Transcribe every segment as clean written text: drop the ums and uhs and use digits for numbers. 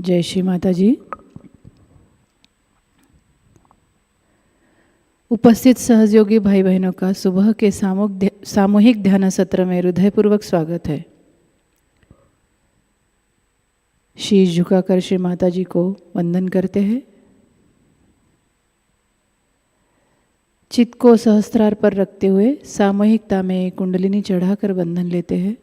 जय श्री माताजी। उपस्थित सहयोगी भाई बहनों का सुबह के सामूहिक ध्यान सत्र में हृदयपूर्वक स्वागत है। शीश झुकाकर श्री माताजी को वंदन करते हैं। चित्त को सहस्त्रार पर रखते हुए सामूहिकता में कुंडलिनी चढ़ाकर बंधन लेते हैं।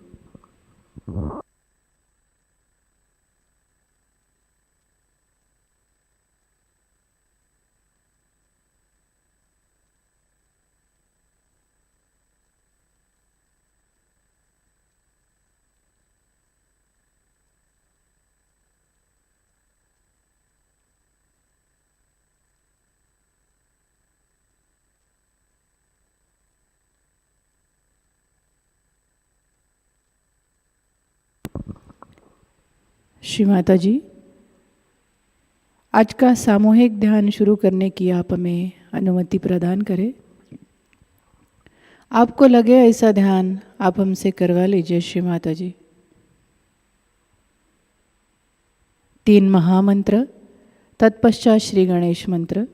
श्री माताजी, आज का सामूहिक ध्यान शुरू करने की आप हमें अनुमति प्रदान करें। आपको लगे ऐसा ध्यान आप हमसे करवा लीजिए। श्री माताजी, 3 महामंत्र, तत्पश्चात श्री गणेश मंत्र।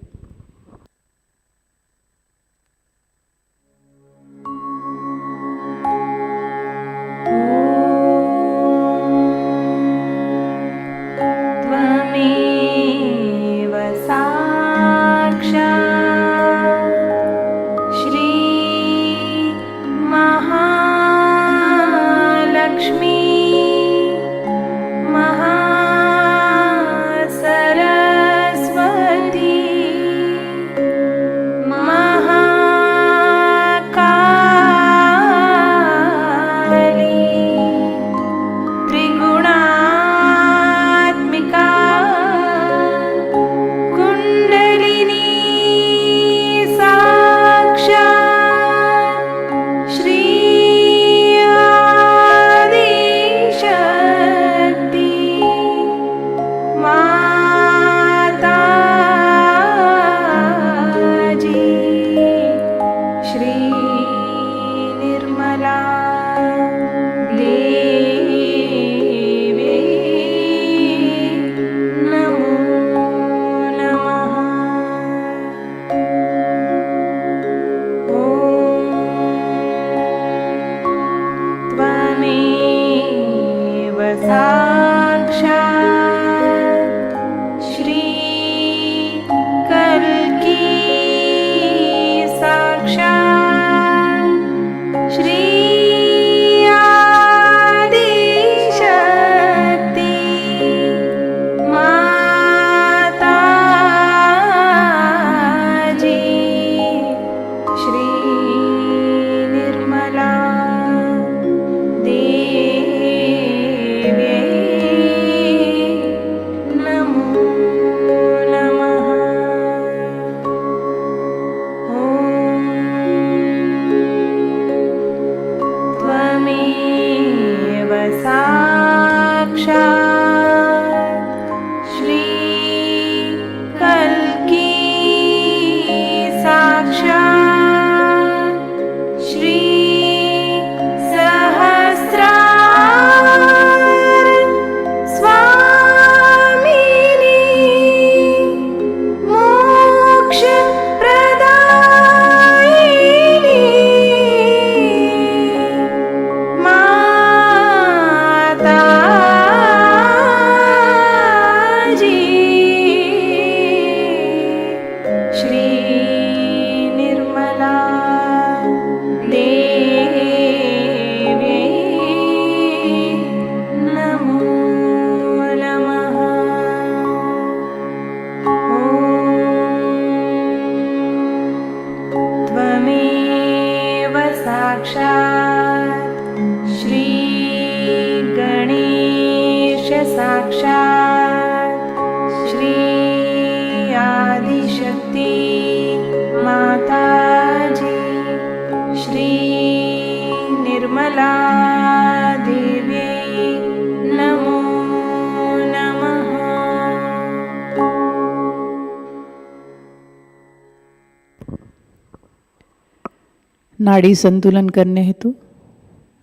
नाड़ी संतुलन करने हेतु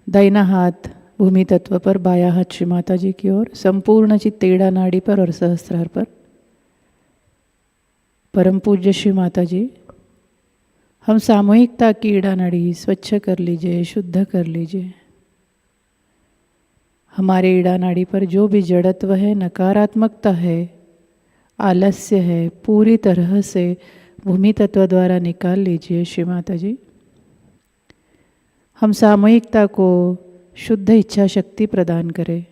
दाहिना हाथ भूमि तत्व पर बायां हाथ श्री माता जी की ओर, संपूर्ण चित्त टेढ़ा नाड़ी पर और सहस्त्रार पर। परम पूज्य श्री माता जी, हम सामूहिकता की ईड़ा नाड़ी स्वच्छ कर लीजिए, शुद्ध कर लीजिए। हमारे ईड़ा नाड़ी पर जो भी जड़त्व है, नकारात्मकता है, आलस्य है, पूरी तरह से भूमि तत्व द्वारा निकाल लीजिए श्री माता जी। हम सामूहिकता को शुद्ध इच्छा शक्ति प्रदान करें।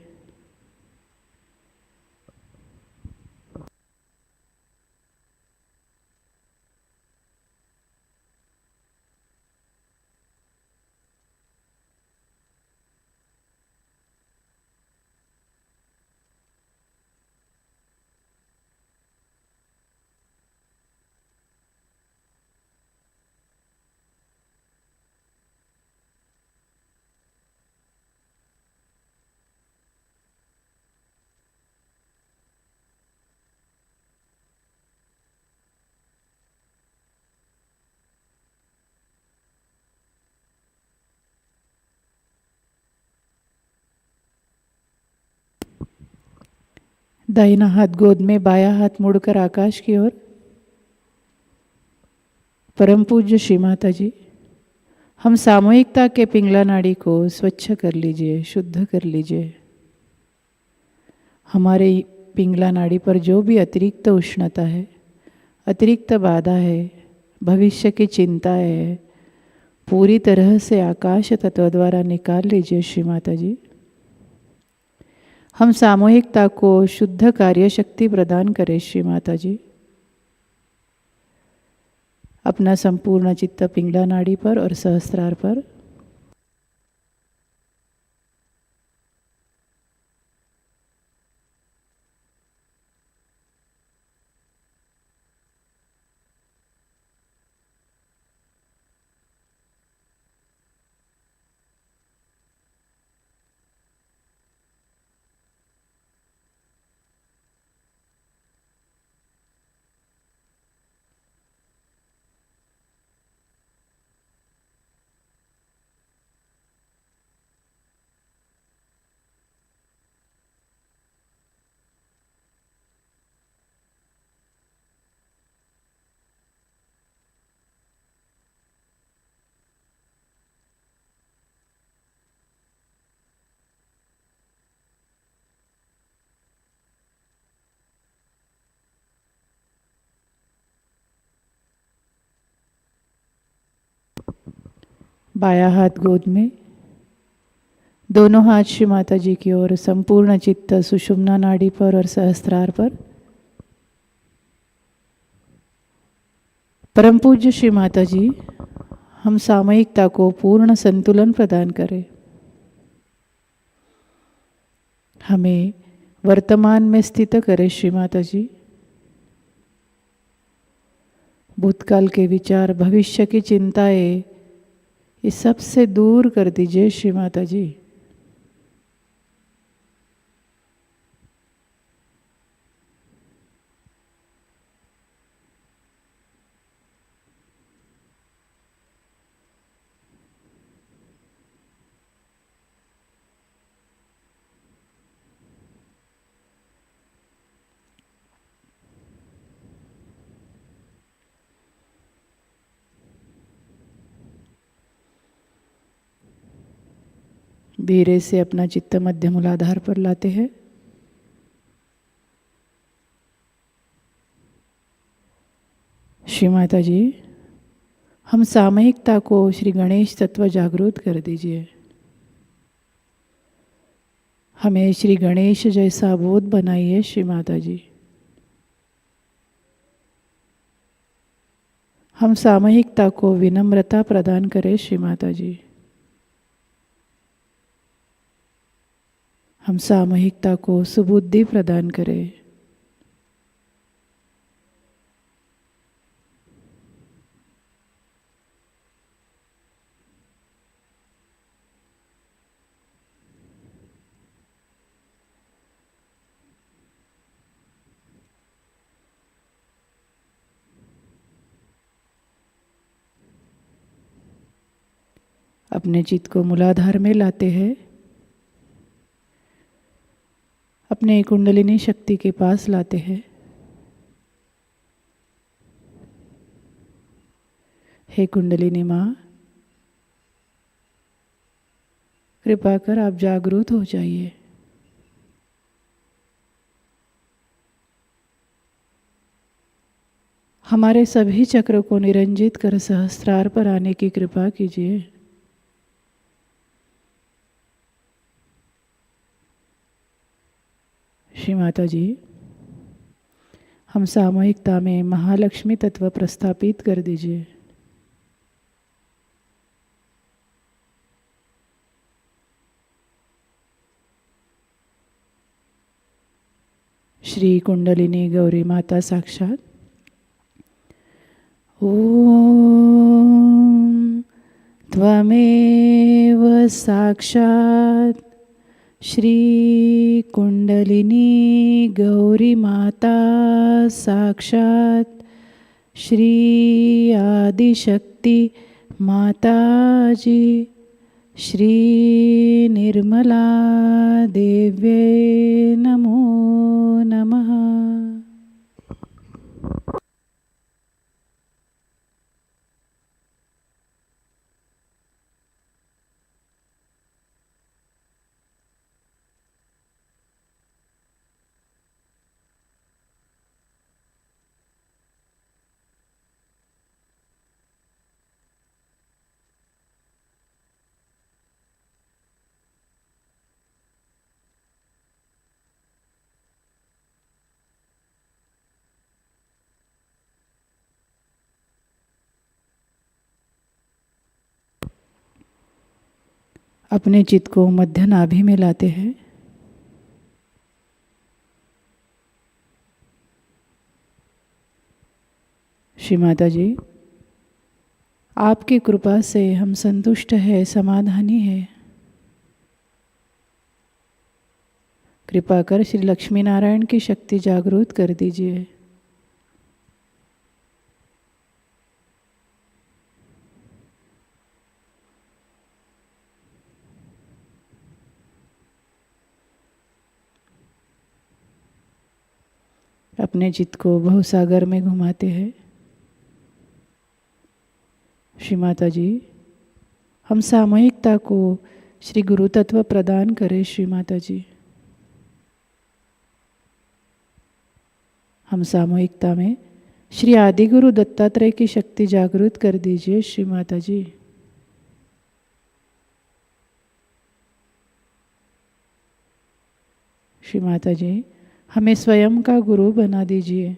दाहिना हाथ गोद में, बायां हाथ मुड़कर आकाश की ओर। परम पूज्य श्री माता जी, हम सामूहिकता के पिंगला नाड़ी को स्वच्छ कर लीजिए, शुद्ध कर लीजिए। हमारे पिंगला नाड़ी पर जो भी अतिरिक्त उष्णता है, अतिरिक्त बाधा है, भविष्य की चिंता है, पूरी तरह से आकाश तत्व द्वारा निकाल लीजिए श्री माता जी। हम सामूहिकता को शुद्ध कार्य शक्ति प्रदान करें श्री माता जी। अपना संपूर्ण चित्त पिंगला नाड़ी पर और सहस्त्रार पर। बायां हाथ गोद में, दोनों हाथ श्री माता जी की ओर, संपूर्ण चित्त सुषुम्ना नाड़ी पर और सहस्त्रार पर। परम पूज्य श्री माता जी, हम सामूहिकता को पूर्ण संतुलन प्रदान करें। हमें वर्तमान में स्थित करें श्री माता जी। भूतकाल के विचार, भविष्य की चिंताएं, ये सब से दूर कर दीजिए श्री माता जी। धीरे से अपना चित्त मध्य मूलाधार पर लाते हैं। श्री माता जी, हम सामूहिकता को श्री गणेश तत्व जागृत कर दीजिए। हमें श्री गणेश जैसा बोध बनाइए श्री माता जी। हम सामूहिकता को विनम्रता प्रदान करें श्री माता जी। हम सामूहिकता को सुबुद्धि प्रदान करें। अपने चित्त को मूलाधार में लाते हैं। अपने कुंडलिनी शक्ति के पास लाते हैं। हे कुंडलिनी माँ, कृपा कर आप जागरूक हो जाइए। हमारे सभी चक्र को निरंजित कर सहस्त्रार पर आने की कृपा कीजिए। श्री माता जी, हम सामूहिकता में महालक्ष्मी तत्व प्रस्थापित कर दीजिए। श्री कुंडलिनी गौरी माता साक्षात। ओम त्वमेव साक्षात् श्री कुंडलिनी गौरी माता साक्षात् श्री आदिशक्ति माताजी श्री निर्मला देव्ये नमो नमः। अपने चित्त को मध्य नाभि में लाते हैं। श्री माता जी, आपकी कृपा से हम संतुष्ट है, समाधानी है। कृपा कर श्री लक्ष्मी नारायण की शक्ति जागृत कर दीजिए। अपने चित्त को भवसागर में घुमाते हैं। श्री माता जी, हम सामूहिकता को श्री गुरु तत्व प्रदान करें। श्री माता जी, हम सामूहिकता में श्री आदि गुरु दत्तात्रेय की शक्ति जागृत कर दीजिए। श्री माता जी, श्री माता जी, हमें स्वयं का गुरु बना दीजिए।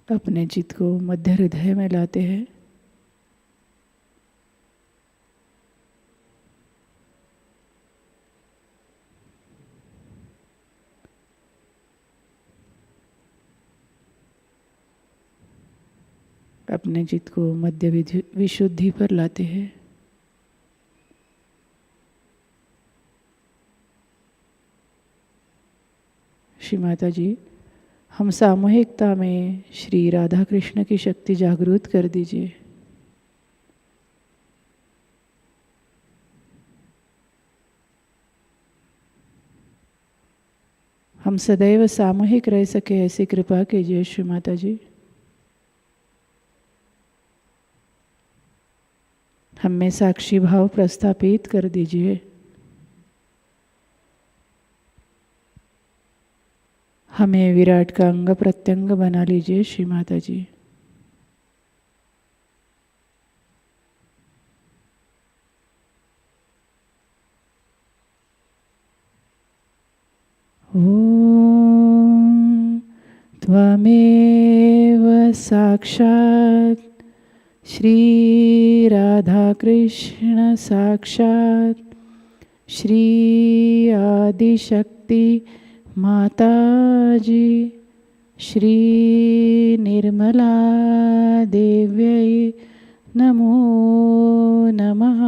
अपने चित्त को मध्य हृदय में लाते हैं। अपने चित्त को मध्य विशुद्धि पर लाते हैं। श्री माता जी, हम सामूहिकता में श्री राधा कृष्ण की शक्ति जागृत कर दीजिए। हम सदैव सामूहिक रह सके ऐसी कृपा कीजिए। श्री माता जी, हम में साक्षी भाव प्रस्थापित कर दीजिए। हमें विराट का अंग प्रत्यंग बना लीजिए। श्री माता जी, ओम त्वमेव साक्षात् श्री राधा कृष्ण साक्षात् श्री आदिशक्ति माताजी श्री निर्मला देव्यै नमो नमः।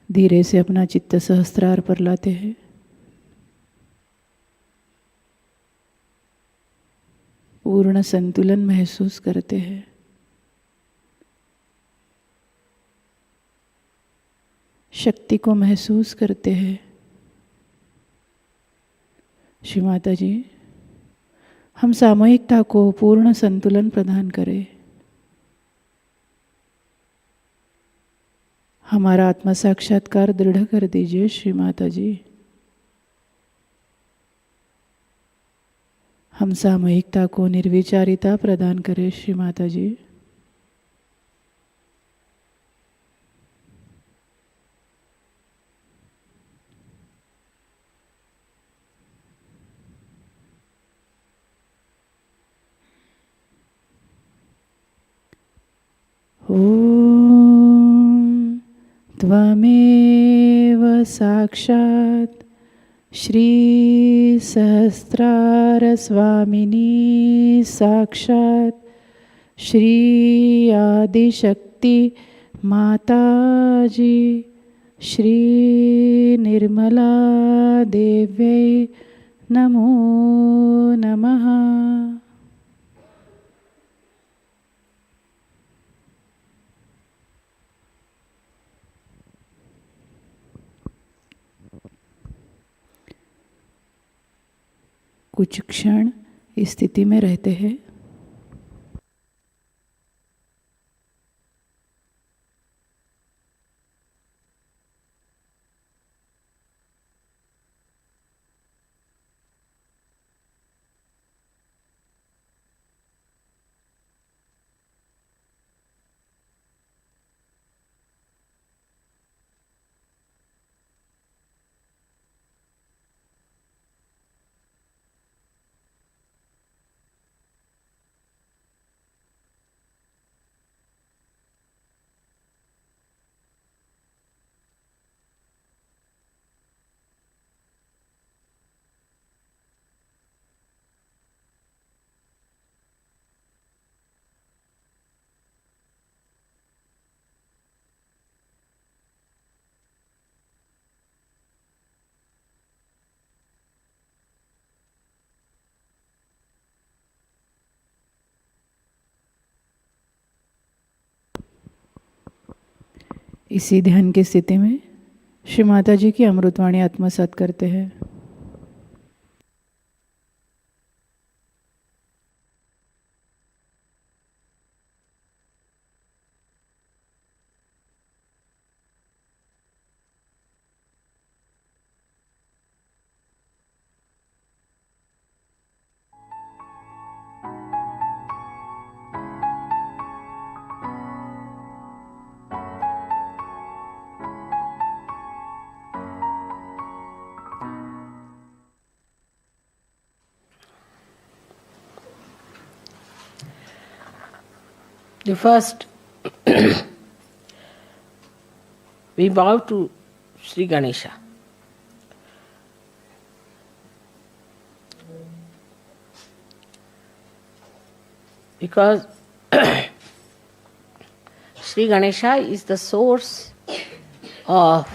धीरे से अपना चित्त सहस्त्रार पर लाते हैं। पूर्ण संतुलन महसूस करते हैं। शक्ति को महसूस करते हैं। श्री माता जी, हम सामूहिकता को पूर्ण संतुलन प्रदान करें। हमारा आत्मा साक्षात्कार दृढ़ कर दीजिए श्री माता जी। हम सामूहिकता को निर्विचारिता प्रदान करें श्री माता जी। ओम त्वमेव साक्षात् श्री सहस्रार स्वामिनी साक्षात् श्री आदिशक्ति माताजी श्री निर्मला देव्यै नमो नमः। कुछ क्षण इस स्थिति में रहते हैं। इसी ध्यान की स्थिति में श्री माता जी की अमृतवाणी आत्मसात करते हैं। The first, we bow to Shri Ganesha. Because Shri Ganesha is the source of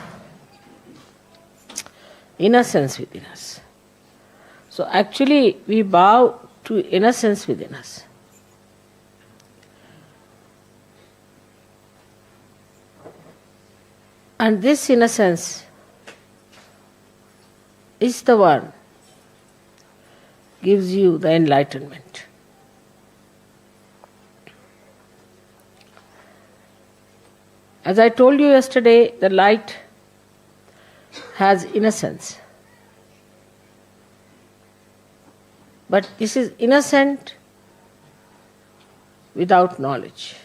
innocence within us. So actually we bow to innocence within us. And this innocence is the one gives you the enlightenment. As I told you yesterday, the light has innocence. But this is innocent without knowledge.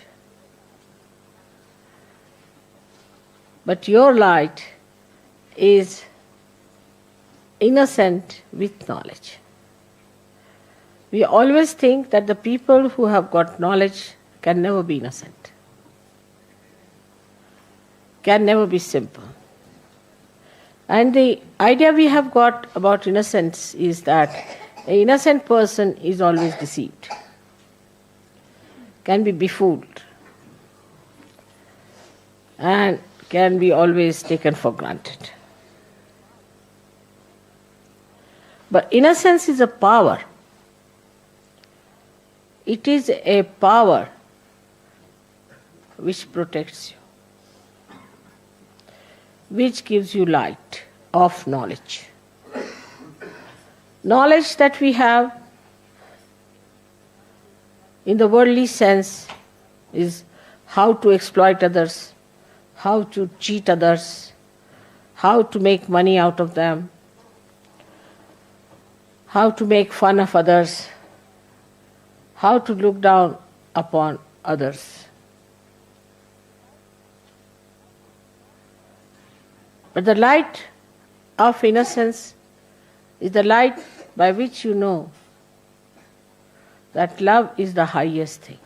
But your light is innocent with knowledge. We always think that the people who have got knowledge can never be innocent. can never be simple. And the idea we have got about innocence is that an innocent person is always deceived, can be befooled, and can be always taken for granted. But innocence is a power. It is a power which protects you, which gives you light of knowledge. Knowledge that we have in the worldly sense is how to exploit others, how to cheat others, how to make money out of them, how to make fun of others, how to look down upon others. But the light of innocence is the light by which you know that love is the highest thing.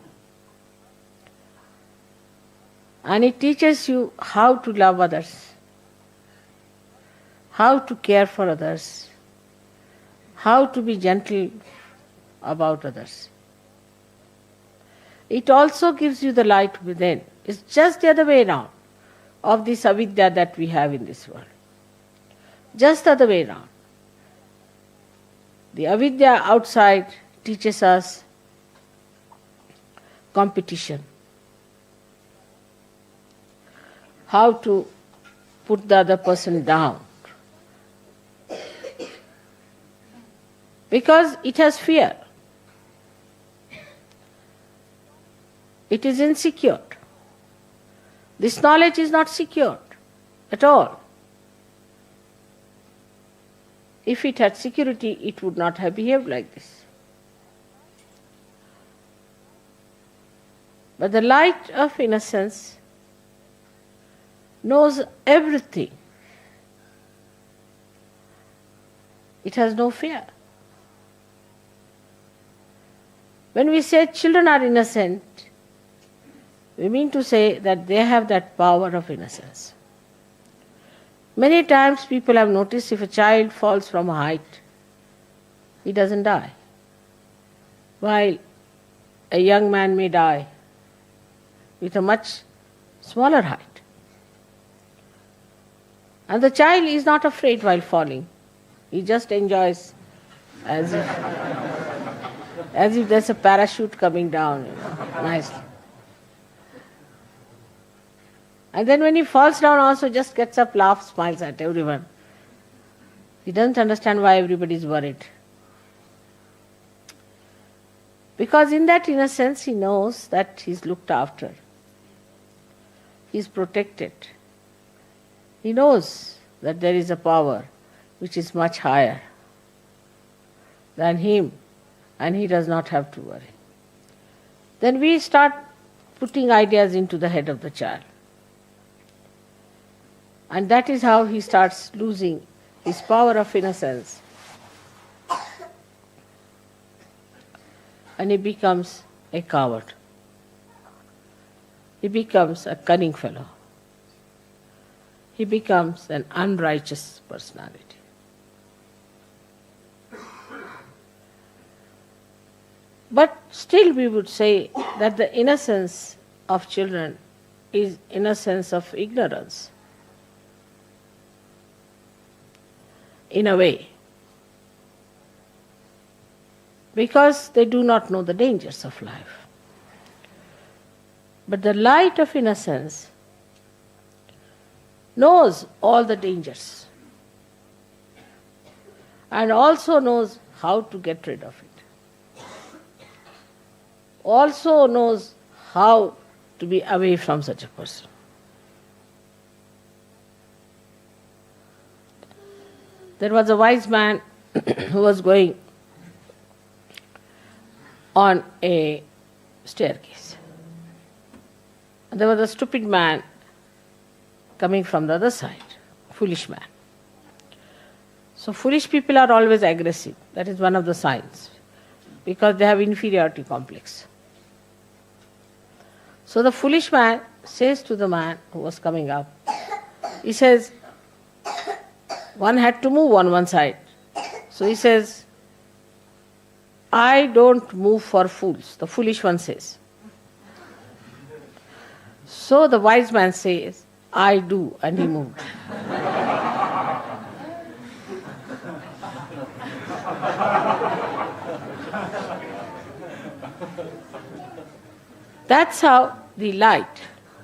And it teaches you how to love others, how to care for others, how to be gentle about others. It also gives you the light within. It's just the other way around of this avidya that we have in this world. Just the other way around. The avidya outside teaches us competition, how to put the other person down, because it has fear. It is insecure. This knowledge is not secured at all. If it had security, it would not have behaved like this. But the light of innocence knows everything. It has no fear. When we say children are innocent, we mean to say that they have that power of innocence. Many times people have noticed if a child falls from a height, he doesn't die, while a young man may die with a much smaller height. And the child is not afraid while falling. He just enjoys as if there's a parachute coming down, nicely. And then when he falls down also just gets up, laughs, smiles at everyone. He doesn't understand why everybody is worried. Because in that innocence he knows that he's looked after. He's protected. He knows that there is a power which is much higher than him, and he does not have to worry. Then we start putting ideas into the head of the child. And that is how he starts losing his power of innocence. And he becomes a coward. He becomes a cunning fellow. He becomes an unrighteous personality. But still we would say that the innocence of children is innocence of ignorance. In a way, because they do not know the dangers of life. But the light of innocence knows all the dangers and also knows how to get rid of it. Also knows how to be away from such a person. There was a wise man who was going on a staircase. And there was a stupid man coming from the other side, foolish man. So foolish people are always aggressive. That is one of the signs, because they have inferiority complex. So the foolish man says to the man who was coming up, He says, one had to move on one side. So he says, I don't move for fools, the foolish one says. So the wise man says, I do, and he moved. That's how the light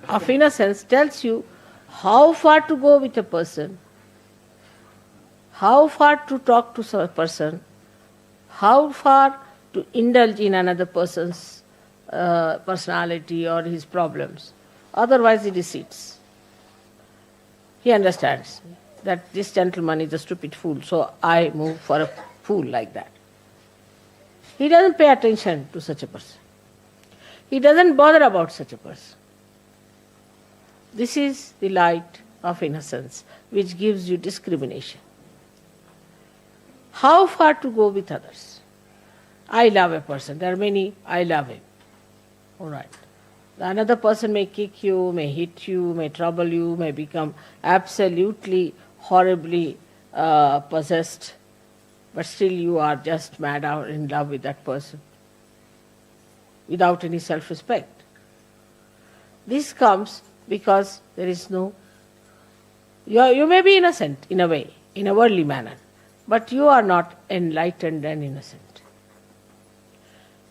of innocence tells you how far to go with a person, how far to talk to a person, how far to indulge in another person's personality or his problems. Otherwise he recedes. He understands that this gentleman is a stupid fool, so I move for a fool like that. He doesn't pay attention to such a person. He doesn't bother about such a person. This is the light of innocence which gives you discrimination. How far to go with others? I love a person. There are many, I love him. All right. Another person may kick you, may hit you, may trouble you, may become absolutely, horribly possessed, but still you are just mad or in love with that person without any self-respect. This comes because there is no... You may be innocent in a way, in a worldly manner, but you are not enlightened and innocent.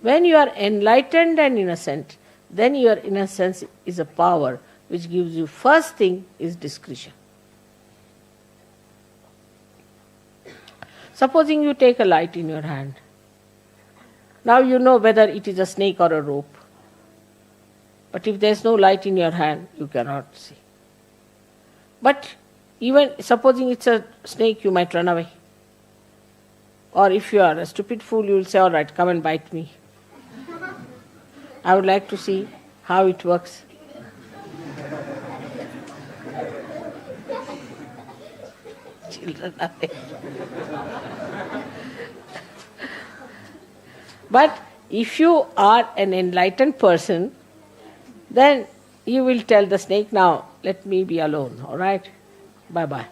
When you are enlightened and innocent, then your innocence is a power which gives you, first thing is discretion. Supposing you take a light in your hand. Now you know whether it is a snake or a rope. But if there is no light in your hand, you cannot see. But even supposing it's a snake, you might run away. Or if you are a stupid fool, you will say, all right, come and bite me. I would like to see how it works. Children are there. But if you are an enlightened person, then you will tell the snake, now let me be alone, all right? Bye-bye.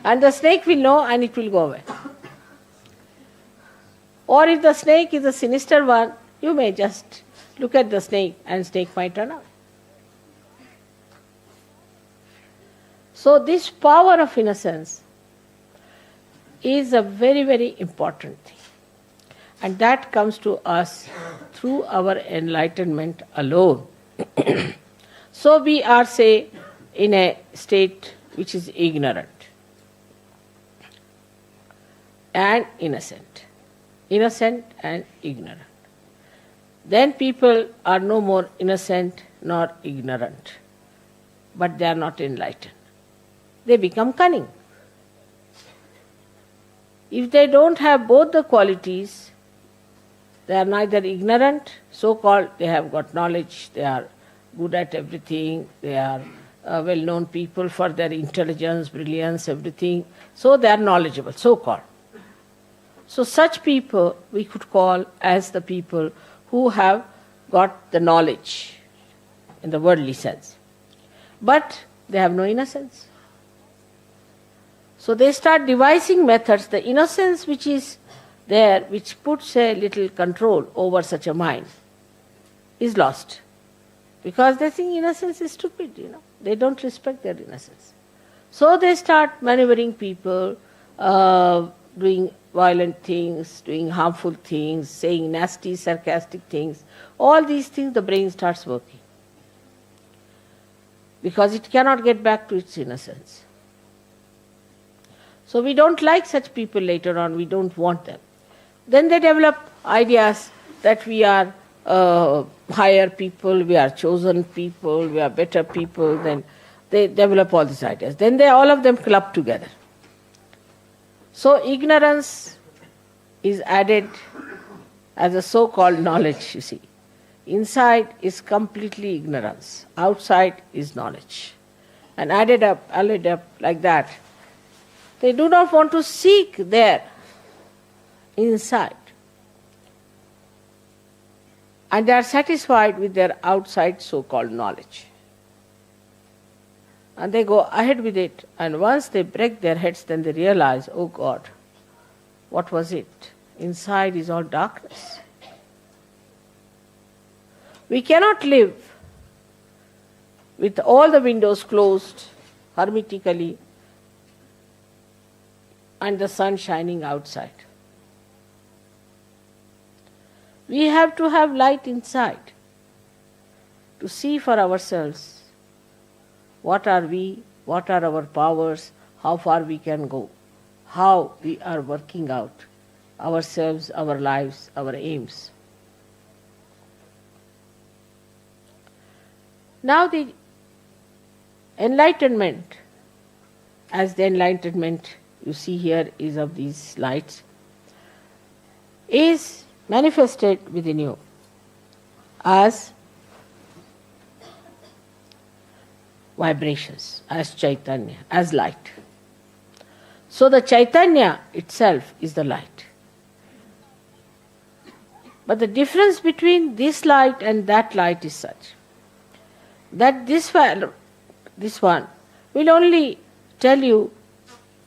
And the snake will know and it will go away. Or if the snake is a sinister one, you may just look at the snake and snake might run away. So this power of innocence is a very, very important thing. And that comes to us through our enlightenment alone. So we are, say, in a state which is ignorant and innocent. Innocent and ignorant. Then people are no more innocent nor ignorant, but they are not enlightened. They become cunning. If they don't have both the qualities, they are neither ignorant, so-called, they have got knowledge, they are good at everything, they are well-known people for their intelligence, brilliance, everything, so they are knowledgeable, so-called. So such people we could call as the people who have got the knowledge in the worldly sense. But they have no innocence. So they start devising methods. The innocence which is there, which puts a little control over such a mind, is lost. Because they think innocence is stupid, They don't respect their innocence. So they start maneuvering people, doing violent things, doing harmful things, saying nasty, sarcastic things. All these things the brain starts working. Because it cannot get back to its innocence. So we don't like such people later on, we don't want them. Then they develop ideas that we are higher people, we are chosen people, we are better people. Then they develop all these ideas. Then all of them club together. So ignorance is added as a so-called knowledge, you see. Inside is completely ignorance. Outside is knowledge. And added up like that. They do not want to seek there, inside. And they are satisfied with their outside so-called knowledge. and they go ahead with it. And once they break their heads, then they realize, oh God, what was it? Inside is all darkness. We cannot live with all the windows closed hermetically and the sun shining outside. We have to have light inside to see for ourselves what are we, what are our powers, how far we can go, how we are working out ourselves, our lives, our aims. Now the enlightenment, as the enlightenment you see here is of these lights, is manifested within you as vibrations, as Chaitanya, as light. So the Chaitanya itself is the light. But the difference between this light and that light is such that this one will only tell you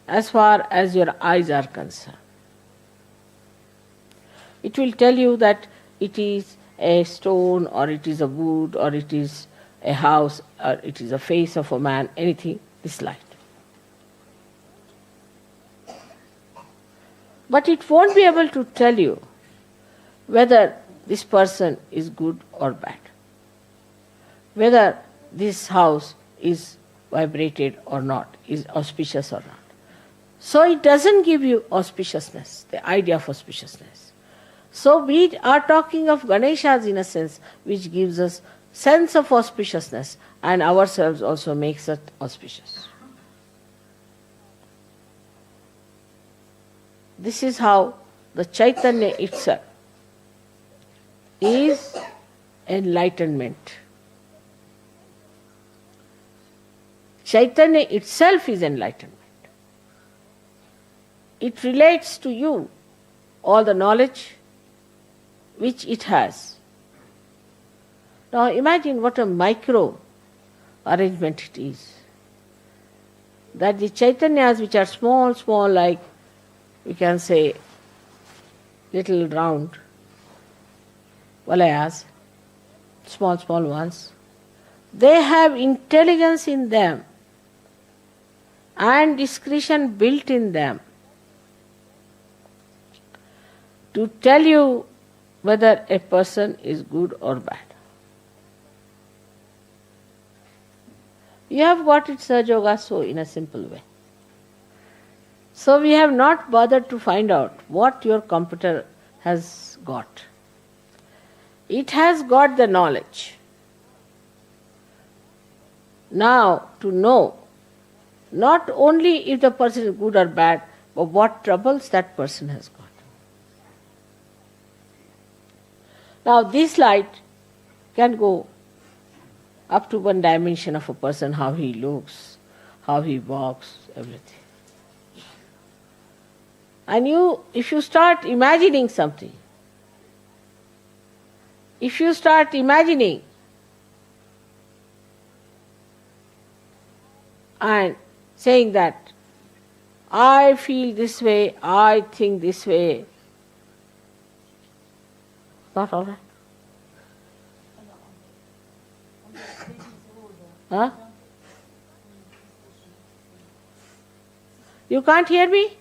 as far as your eyes are concerned. It will tell you that it is a stone, or it is a wood, or it is a house, or it is a face of a man, anything, this light. But it won't be able to tell you whether this person is good or bad, whether this house is vibrated or not, is auspicious or not. So it doesn't give you auspiciousness, the idea of auspiciousness. So we are talking of Ganesha's innocence, which gives us sense of auspiciousness, and ourselves also makes it auspicious. This is how the Chaitanya itself is enlightenment. Chaitanya itself is enlightenment. It relates to you all the knowledge which it has. Now imagine what a micro arrangement it is. That the Chaitanyas which are small, like we can say little round valayas, small ones, they have intelligence in them and discretion built in them to tell you whether a person is good or bad. You have got it, Sahajayoga, so in a simple way. So we have not bothered to find out what your computer has got. It has got the knowledge. Now to know not only if the person is good or bad, but what troubles that person has got. Now this light can go up to one dimension of a person, how he looks, how he walks, everything. And if you start imagining something, if you start imagining and saying that I feel this way, I think this way, not all right. Huh? You can't hear me?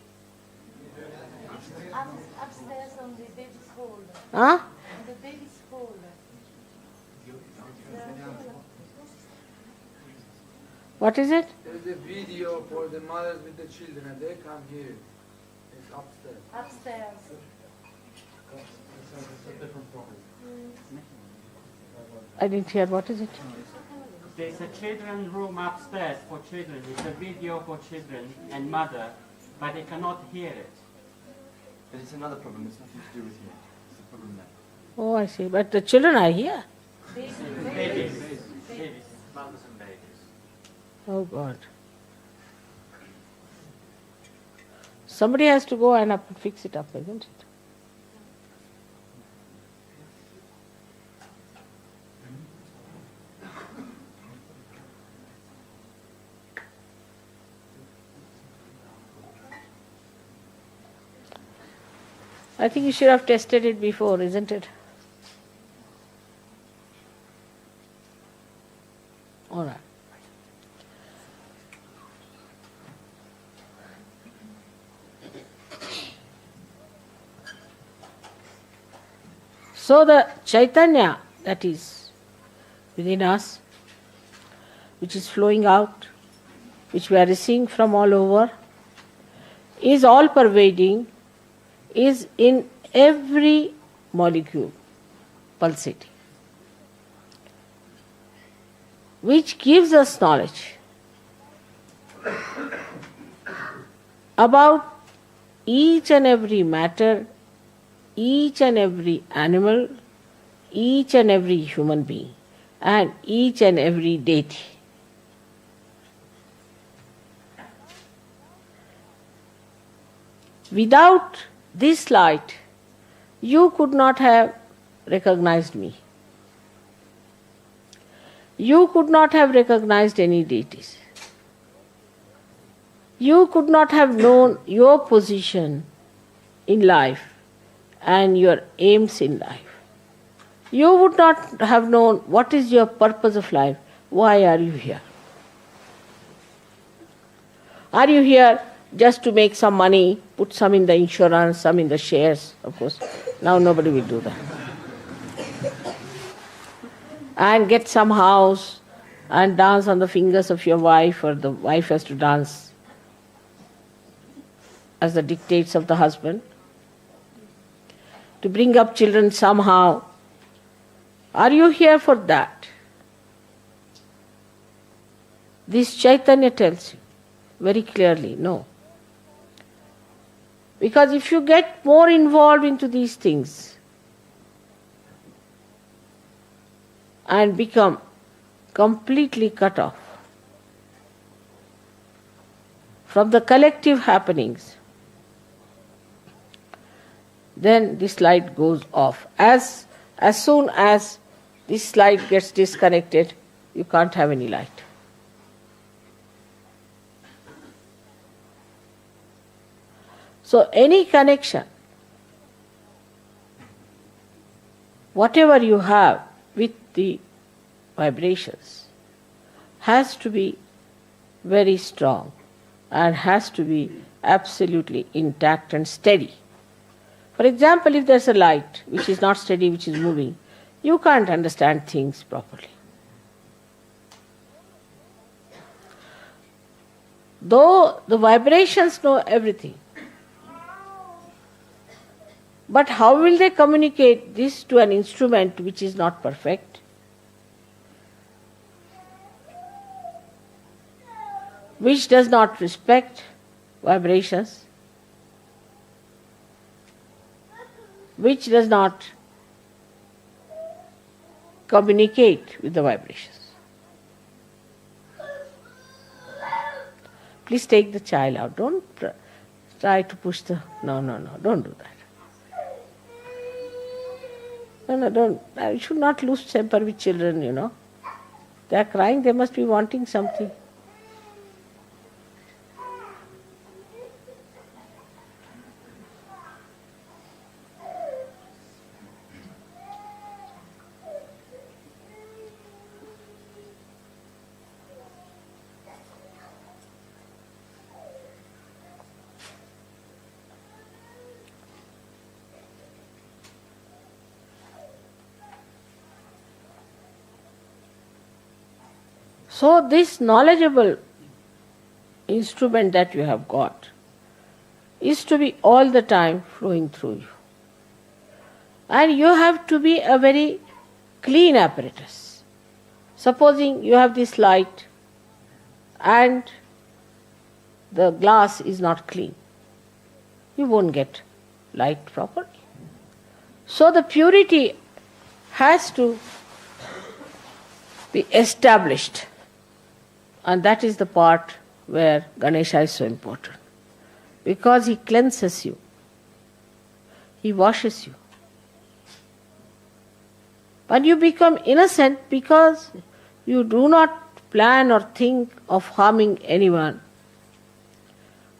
Upstairs on the baby's hall. Huh? On the baby's hall. What is it? There is a video for the mothers with the children, and they come here. It's upstairs. Upstairs. I didn't hear. What is it? There's a children's room upstairs for children. It's a video for children and mother, but they cannot hear it. But it's another problem. It's nothing to do with you. It's a problem there. Oh, I see. But the children are here. Babies. Mothers and babies. Oh God. Somebody has to go and fix it up, isn't it? I think you should have tested it before, isn't it? All right. So the Chaitanya that is within us, which is flowing out, which we are receiving from all over, is all pervading, is in every molecule pulsating, which gives us knowledge about each and every matter, each and every animal, each and every human being, and each and every deity. Without this light, you could not have recognized me. You could not have recognized any deities. You could not have known your position in life and your aims in life. You would not have known what is your purpose of life. Why are you here? Are you here just to make some money, put some in the insurance, some in the shares? Of course, now nobody will do that. And get some house and dance on the fingers of your wife, or the wife has to dance as the dictates of the husband. To bring up children somehow. Are you here for that? This Chaitanya tells you very clearly, no. Because if you get more involved into these things and become completely cut off from the collective happenings, then this light goes off. As soon as this light gets disconnected, you can't have any light. So any connection, whatever you have with the vibrations, has to be very strong and has to be absolutely intact and steady. For example, if there's a light which is not steady, which is moving, you can't understand things properly. Though the vibrations know everything, but how will they communicate this to an instrument which is not perfect? Which does not respect vibrations, which does not communicate with the vibrations. Please take the child out. Don't try to push the... No, don't do that. No, don't. You should not lose temper with children, you know. They are crying, they must be wanting something. So this knowledgeable instrument that you have got is to be all the time flowing through you. And you have to be a very clean apparatus. Supposing you have this light and the glass is not clean, you won't get light properly. So the purity has to be established. And that is the part where Ganesha is so important. Because he cleanses you. He washes you. And you become innocent because you do not plan or think of harming anyone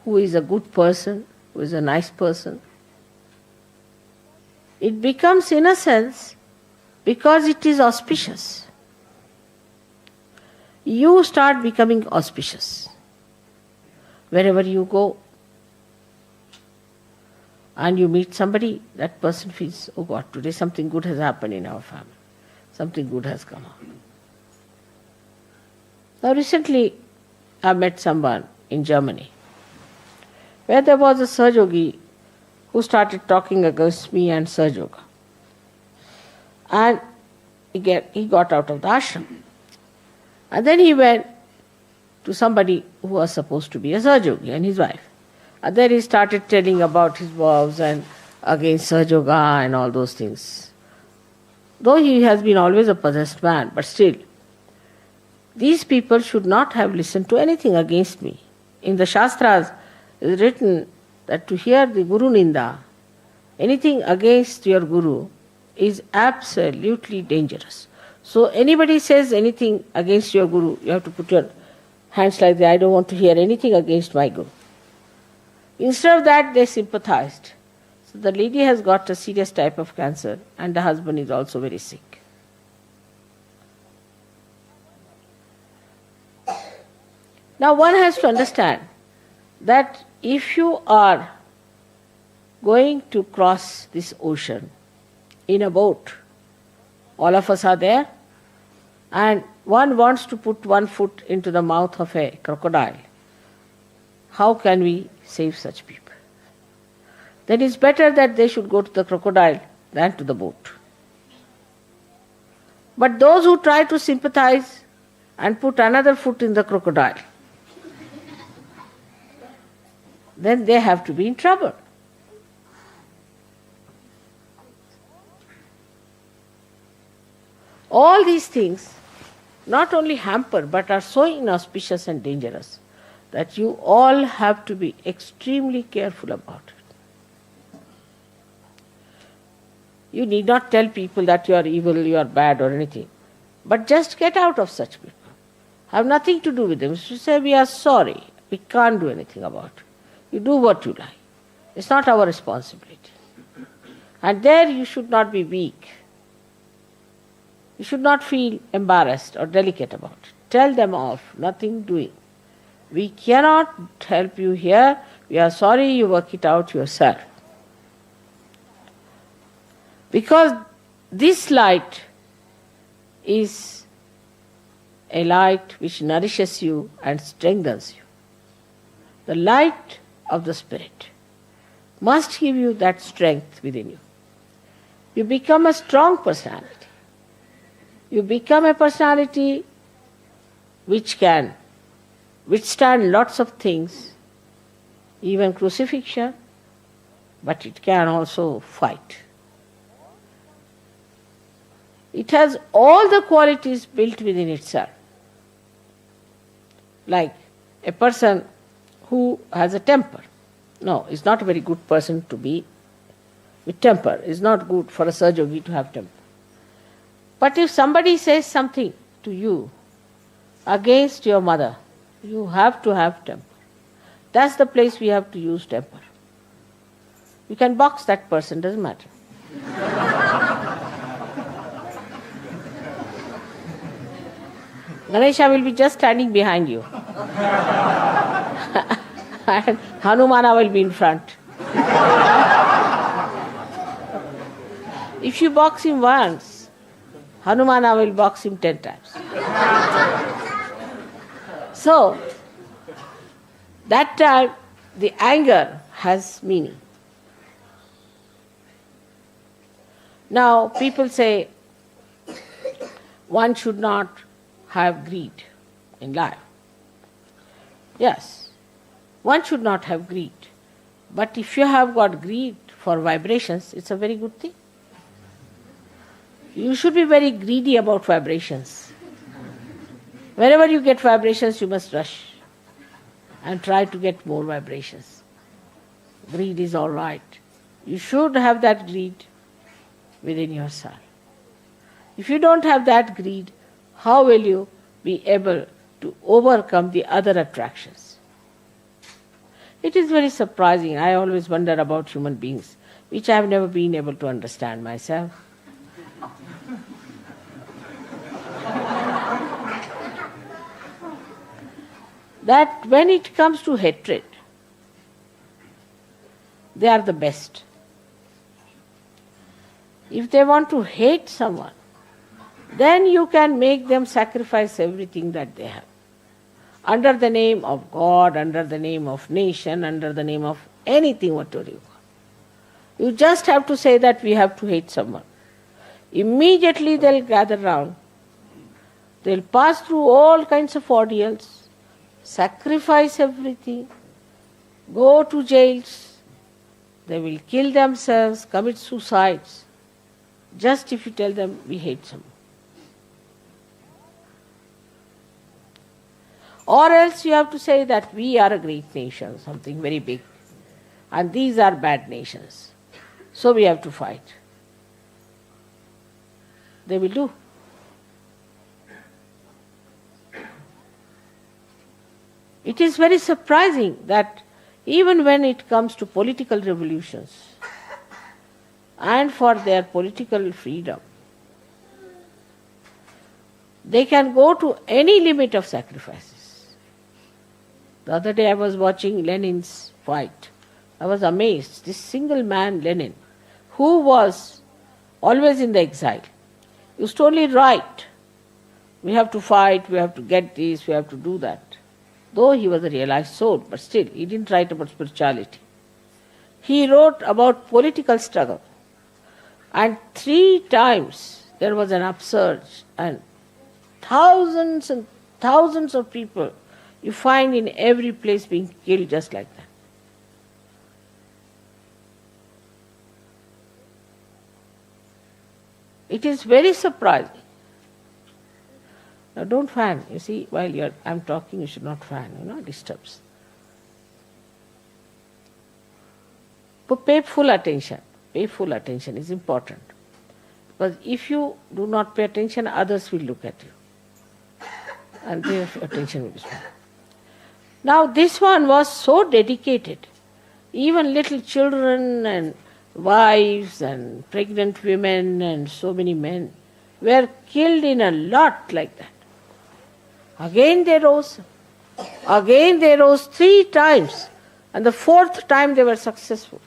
who is a good person, who is a nice person. It becomes innocence because it is auspicious. You start becoming auspicious. Wherever you go and you meet somebody, that person feels, oh God, today something good has happened in our family. Something good has come out. Now recently I met someone in Germany where there was a Sahajayogi who started talking against me and Sahajayoga. And he got out of the ashram. And then he went to somebody who was supposed to be a Sahajayogi and his wife. And then he started telling about his vows and against Sahajayoga and all those things. Though he has been always a possessed man, but still, these people should not have listened to anything against me. In the Shastras, it is written that to hear the Guru Ninda, anything against your Guru, is absolutely dangerous. So anybody says anything against your Guru, you have to put your hands like that. I don't want to hear anything against my Guru. Instead of that, they sympathized. So the lady has got a serious type of cancer and the husband is also very sick. Now one has to understand that if you are going to cross this ocean in a boat, all of us are there, and one wants to put one foot into the mouth of a crocodile, how can we save such people? Then it's better that they should go to the crocodile than to the boat. But those who try to sympathize and put another foot in the crocodile, then they have to be in trouble. All these things not only hamper but are so inauspicious and dangerous that you all have to be extremely careful about it. You need not tell people that you are evil, you are bad or anything, but just get out of such people. Have nothing to do with them. You say, we are sorry, we can't do anything about it. You do what you like. It's not our responsibility. And there you should not be weak. You should not feel embarrassed or delicate about it. Tell them off, nothing doing. We cannot help you here. We are sorry, you work it out yourself. Because this light is a light which nourishes you and strengthens you. The light of the Spirit must give you that strength within you. You become a strong personality. You become a personality which can withstand lots of things, even crucifixion, but it can also fight. It has all the qualities built within itself. Like a person who has a temper. No, it's not a very good person to be with temper. It's not good for a Sahajayogi to have temper. But if somebody says something to you against your mother, you have to have temper. That's the place we have to use temper. You can box that person, doesn't matter. Ganesha will be just standing behind you. And Hanumana will be in front. If you box him once, Hanumana will box him 10 times. So, that time the anger has meaning. Now, people say one should not have greed in life. Yes, one should not have greed. But if you have got greed for vibrations, it's a very good thing. You should be very greedy about vibrations. Wherever you get vibrations, you must rush and try to get more vibrations. Greed is all right. You should have that greed within yourself. If you don't have that greed, how will you be able to overcome the other attractions? It is very surprising. I always wonder about human beings. which I have never been able to understand myself. That when it comes to hatred, they are the best. If they want to hate someone, then you can make them sacrifice everything that they have. Under the name of God, under the name of nation, under the name of anything, whatever you call. You just have to say that we have to hate someone. Immediately they'll gather round. They'll pass through all kinds of ordeals, sacrifice everything, go to jails. They will kill themselves, commit suicides, just if you tell them we hate someone. Or else you have to say that we are a great nation, something very big, and these are bad nations. So we have to fight. They will do. It is very surprising that even when it comes to political revolutions and for their political freedom, they can go to any limit of sacrifices. The other day I was watching Lenin's fight. I was amazed. This single man, Lenin, who was always in the exile, used to only write, we have to fight, we have to get this, we have to do that. Though he was a realized soul, but still, he didn't write about spirituality. He wrote about political struggle. And 3 times there was an upsurge, and thousands of people you find in every place being killed just like that. It is very surprising. Now don't fan. You see, while I'm talking, you should not fan, it disturbs. But pay full attention. Pay full attention is important. Because if you do not pay attention, others will look at you. And their attention will be small. Now this one was so dedicated. Even little children and wives and pregnant women and so many men were killed in a lot like that. Again they rose. Again they rose 3 times. And the 4th time they were successful.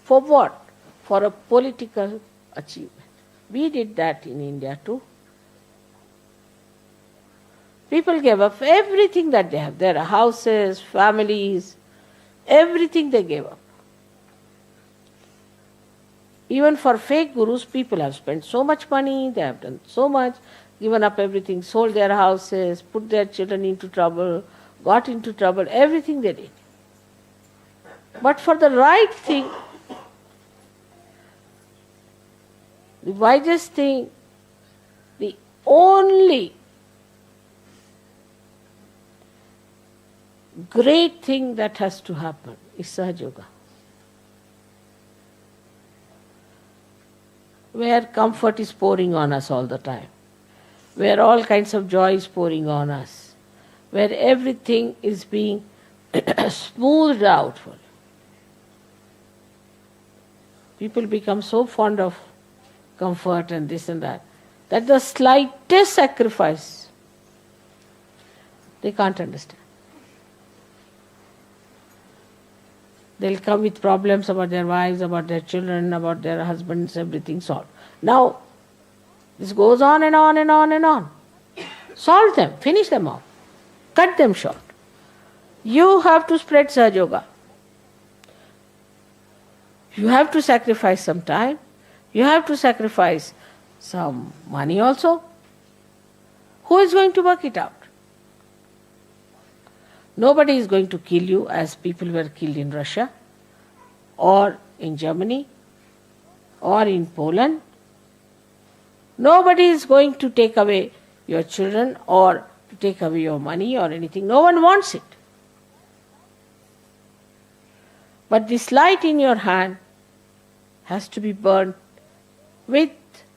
For what? For a political achievement. We did that in India too. People gave up everything that they have. Their houses, families, everything they gave up. Even for fake gurus, people have spent so much money, they have done so much, given up everything, sold their houses, put their children into trouble, got into trouble, everything they did. But for the right thing, the wisest thing, the only great thing that has to happen is Sahajayoga, where comfort is pouring on us all the time, where all kinds of joy is pouring on us, where everything is being smoothed out for you. People become so fond of comfort and this and that the slightest sacrifice they can't understand. They'll come with problems about their wives, about their children, about their husbands, everything solved. Now, this goes on and on and on and on. Solve them, finish them off, cut them short. You have to spread Sahajayoga. You have to sacrifice some time. You have to sacrifice some money also. Who is going to work it out? Nobody is going to kill you as people were killed in Russia or in Germany or in Poland. Nobody is going to take away your children or to take away your money or anything. No one wants it. But this light in your hand has to be burnt with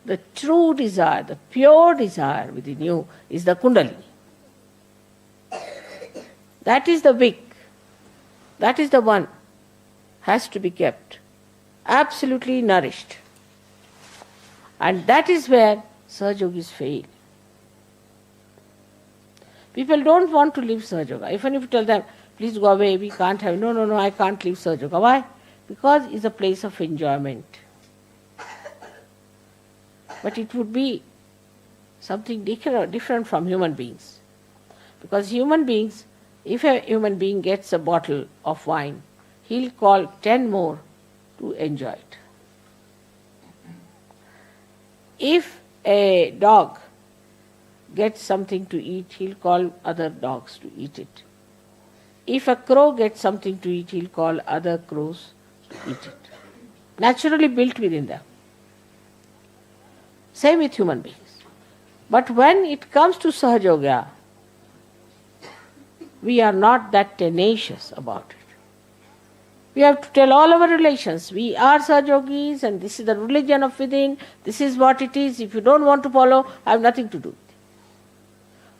the true desire, the pure desire within you is the Kundalini. That is the wick. That is the one has to be kept absolutely nourished. And that is where Sahajogis fail. People don't want to leave Sahajayoga. Even if you tell them, please go away, we can't have, no, I can't leave Sahajayoga. Why? Because it's a place of enjoyment. But it would be something different from human beings. Because human beings, if a human being gets a bottle of wine, he'll call 10 more to enjoy it. If a dog gets something to eat, he'll call other dogs to eat it. If a crow gets something to eat, he'll call other crows to eat it. Naturally built within them. Same with human beings. But when it comes to Sahajayoga, we are not that tenacious about it. We have to tell all our relations, we are Sahajogis and this is the religion of within, this is what it is. If you don't want to follow, I have nothing to do with it.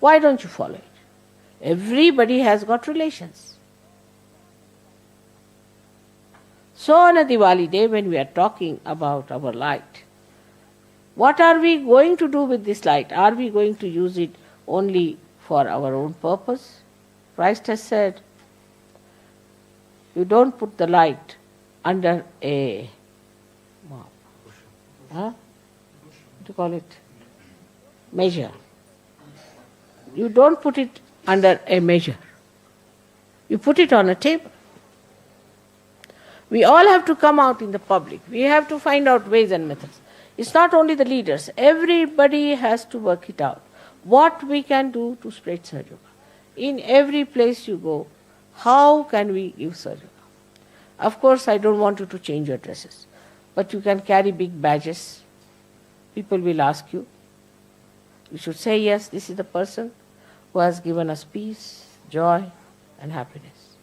Why don't you follow it? Everybody has got relations. So on a Diwali day, when we are talking about our light, what are we going to do with this light? Are we going to use it only for our own purpose? Christ has said, you don't put the light under a what do you call it? Measure. You don't put it under a measure. You put it on a table. We all have to come out in the public. We have to find out ways and methods. It's not only the leaders. Everybody has to work it out. What we can do to spread Sahajayoga. In every place you go, how can we give Sahajayoga? Of course, I don't want you to change your dresses. But you can carry big badges. People will ask you. You should say, yes, this is the person who has given us peace, joy, and happiness.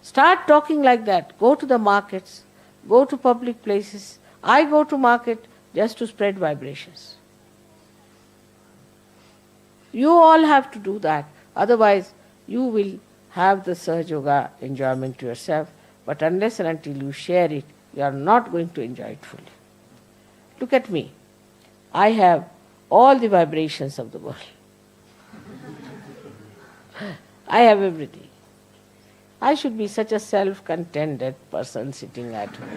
Start talking like that. Go to the markets. Go to public places. I go to market just to spread vibrations. You all have to do that. Otherwise, you will have the Sahajayoga enjoyment to yourself. But unless and until you share it, you are not going to enjoy it fully. Look at me. I have all the vibrations of the world. I have everything. I should be such a self-contented person sitting at home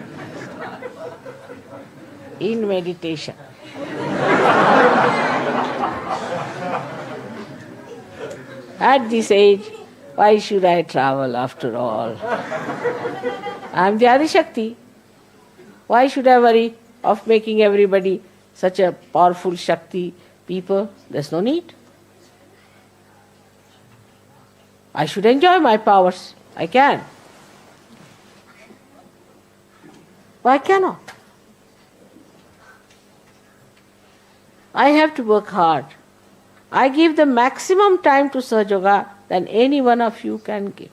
in meditation. At this age, why should I travel after all? I am the Adi Shakti. Why should I worry of making everybody such a powerful Shakti people? There's no need. I should enjoy my powers. I can. Why cannot? I have to work hard. I give the maximum time to Sahajayoga than any one of you can give.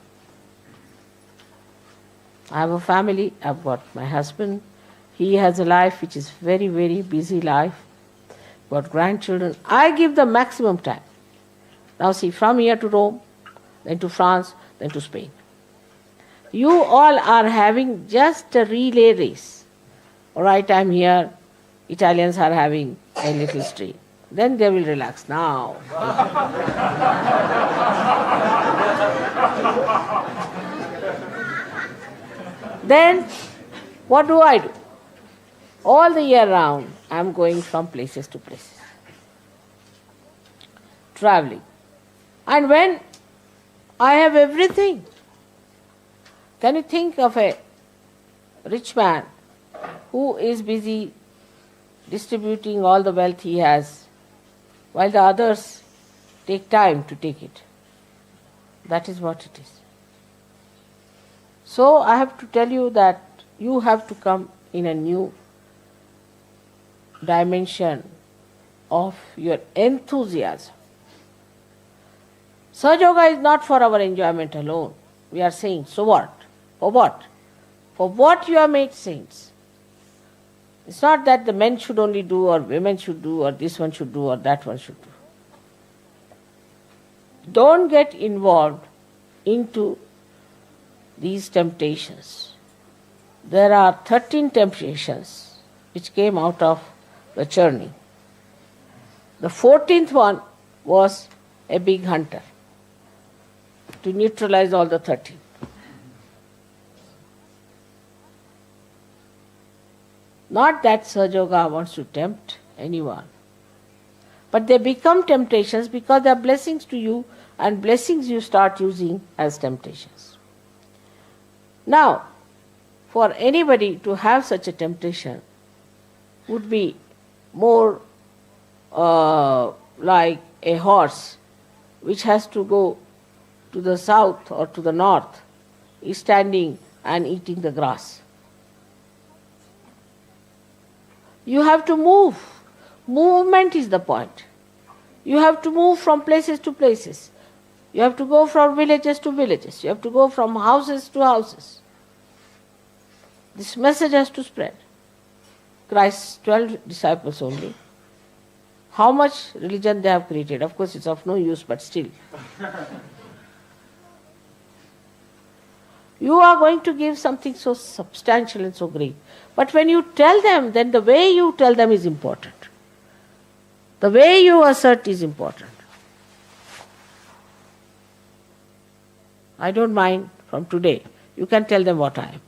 I have a family, I've got my husband. He has a life which is very, very busy life. Got grandchildren. I give the maximum time. Now see, from here to Rome, then to France, then to Spain. You all are having just a relay race. All right, I'm here. Italians are having a little stream. Then they will relax. Now. Then, what do? All the year round, I'm going from places to places. Traveling. And when I have everything, can you think of a rich man who is busy distributing all the wealth he has, while the others take time to take it? That is what it is. So I have to tell you that you have to come in a new dimension of your enthusiasm. Sahajayoga is not for our enjoyment alone. We are saying, so what? For what? For what you are made saints. It's not that the men should only do, or women should do, or this one should do, or that one should do. Don't get involved into these temptations. there are 13 temptations which came out of the journey. The 14th one was a big hunter to neutralize all the 13. Not that Sahajayoga wants to tempt anyone, but they become temptations because they are blessings to you, and blessings you start using as temptations. Now, for anybody to have such a temptation would be more like a horse which has to go to the south or to the north, is standing and eating the grass. You have to move. Movement is the point. You have to move from places to places. You have to go from villages to villages. You have to go from houses to houses. This message has to spread. Christ's 12 disciples only. How much religion they have created. Of course, it's of no use, but still. You are going to give something so substantial and so great. But when you tell them, then the way you tell them is important. The way you assert is important. I don't mind from today. You can tell them what I am.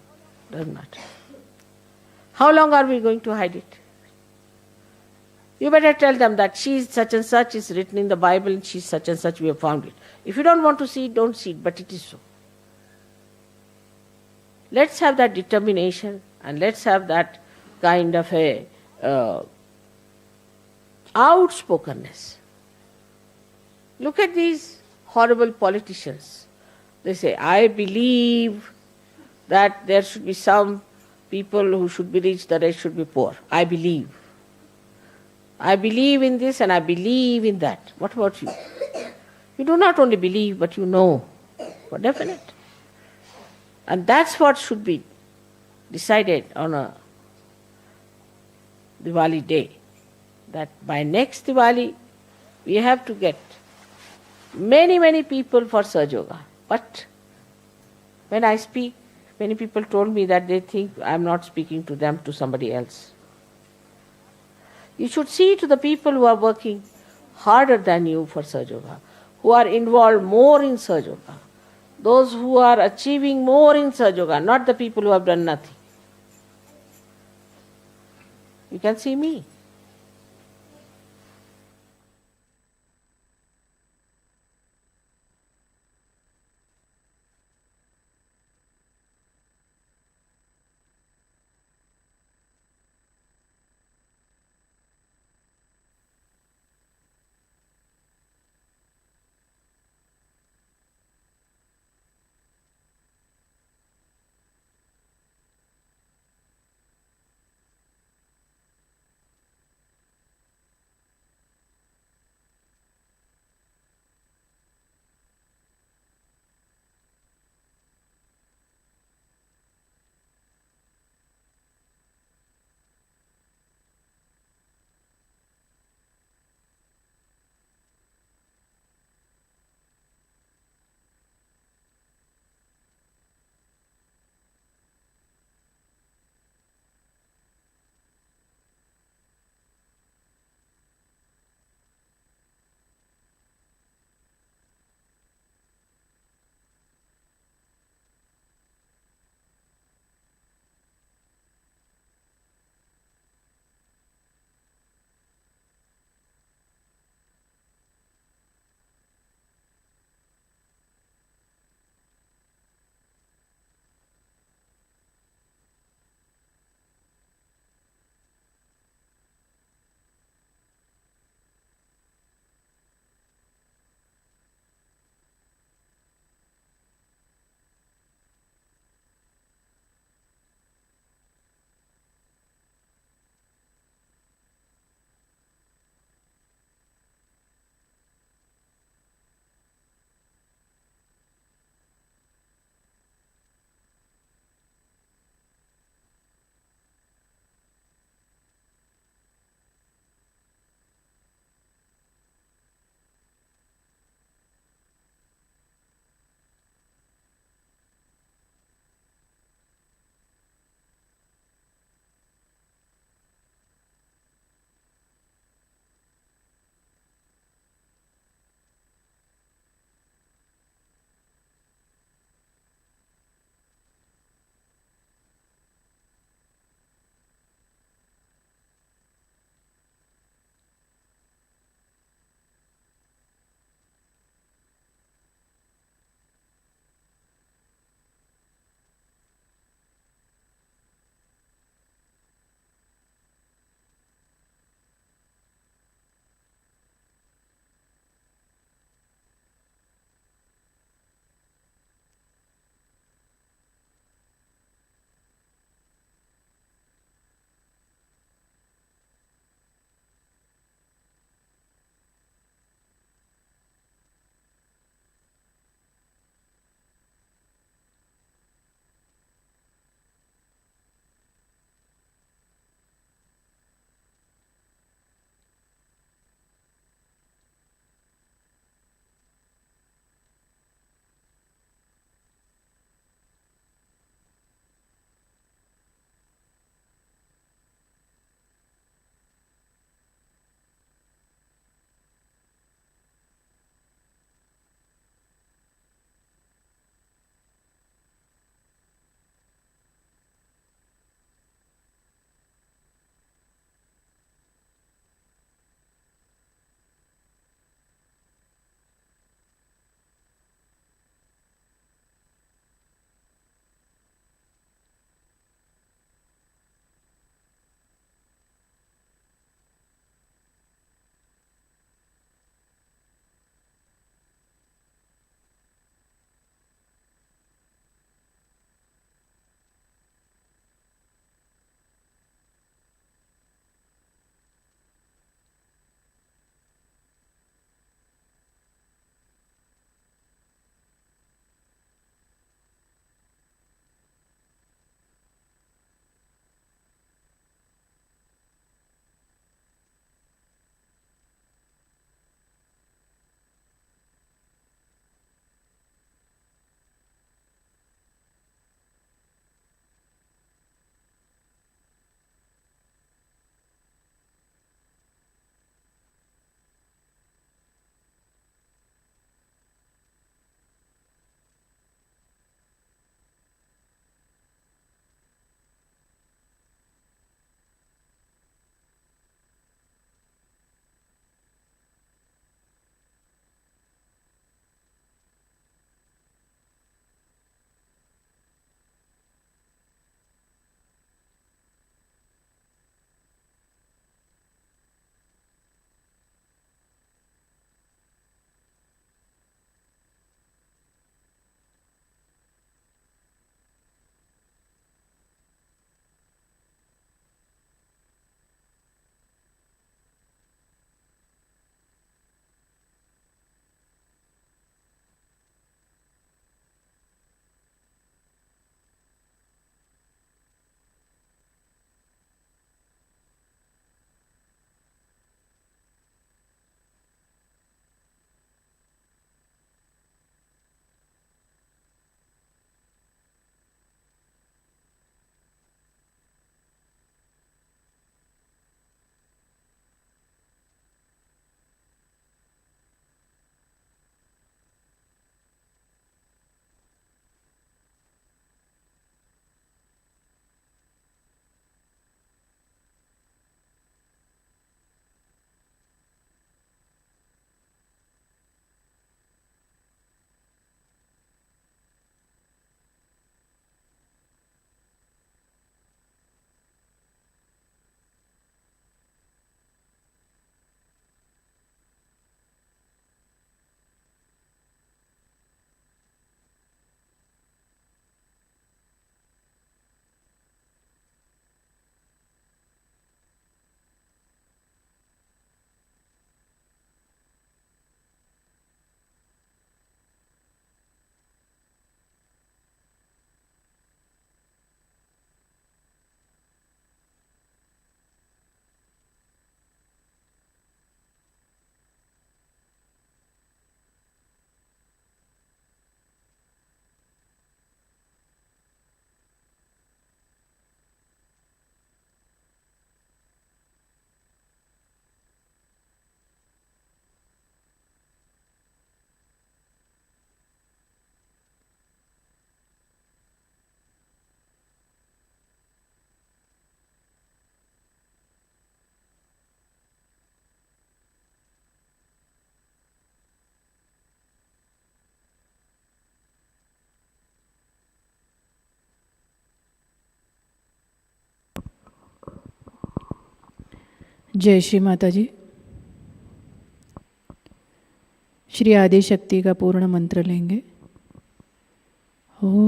Doesn't matter. How long are we going to hide it? You better tell them that she is such and such, is written in the Bible, and she is such and such, we have found it. If you don't want to see it, don't see it, but it is so. Let's have that determination, and let's have that kind of a outspokenness. Look at these horrible politicians. They say, I believe that there should be some people who should be rich, the rest should be poor. I believe. I believe in this and I believe in that. What about you? You do not only believe, but you know for definite. And that's what should be decided on a Diwali day. That by next Diwali, we have to get many people for Sahajayoga. But when I speak, many people told me that they think I am not speaking to them, to somebody else. You should see to the people who are working harder than you for Sahajayoga, who are involved more in Sahajayoga, those who are achieving more in Sahajayoga, not the people who have done nothing. You can see me. जय श्री माताजी। श्री आदि शक्ति का पूर्ण मंत्र लेंगे। ओम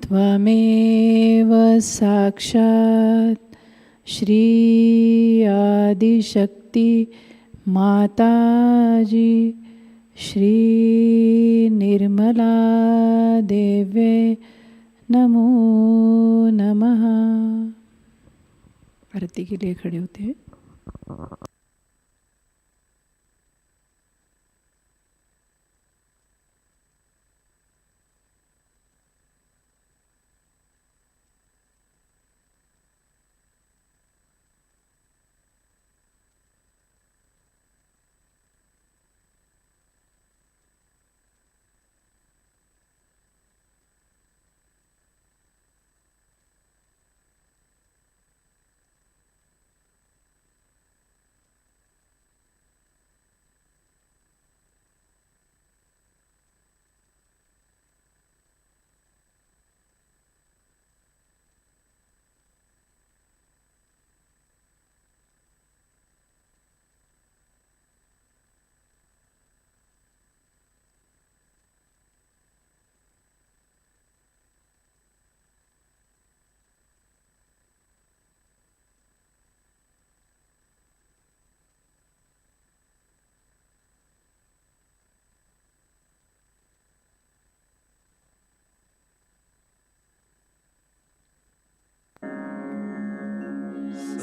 त्वमेव साक्षात् श्री आदि शक्ति माताजी श्री निर्मला देवे नमो नमः। आरती के लिए खड़े होते हैं।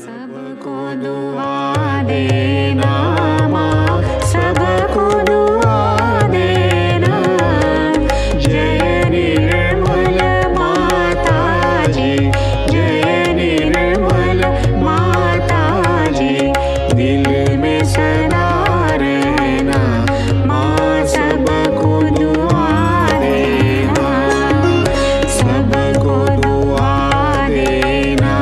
सबको दुआ देना माँ, सबको दुआ देना। जय निर्मल माता जी, जय निर्मल माता जी। दिल में सदा रहना माँ, सबको दुआ देना, सबको दुआ देना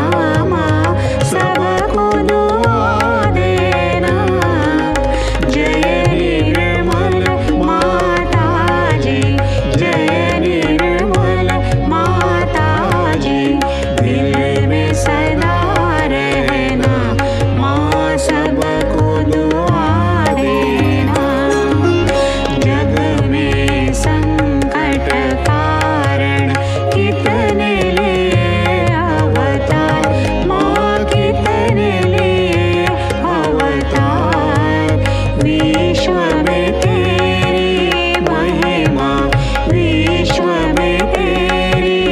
माँ, सबको दुआ देना। जय निर्मल माता जी, जय निर्मल माता जी। दिल में सदा रहना माँ, सबको दुआ देना। जग में संकट कारण कितने लिए अवतार माँ, कितने लिए अवतार। विश्व में तेरी महिमा, विश्व में तेरी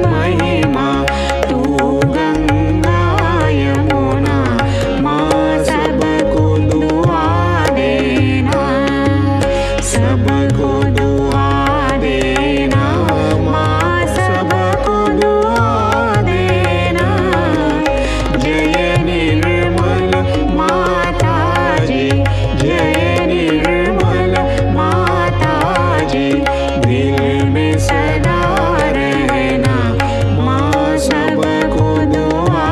महिमा। तू गंगा यमुना माँ, सबको दुआ देना, सबको दुआ देना माँ, सबको दुआ देना। जय निर्मल माता जी, जय निर्मल माता जी। दिल में सदा रहना माँ, सबको दुआ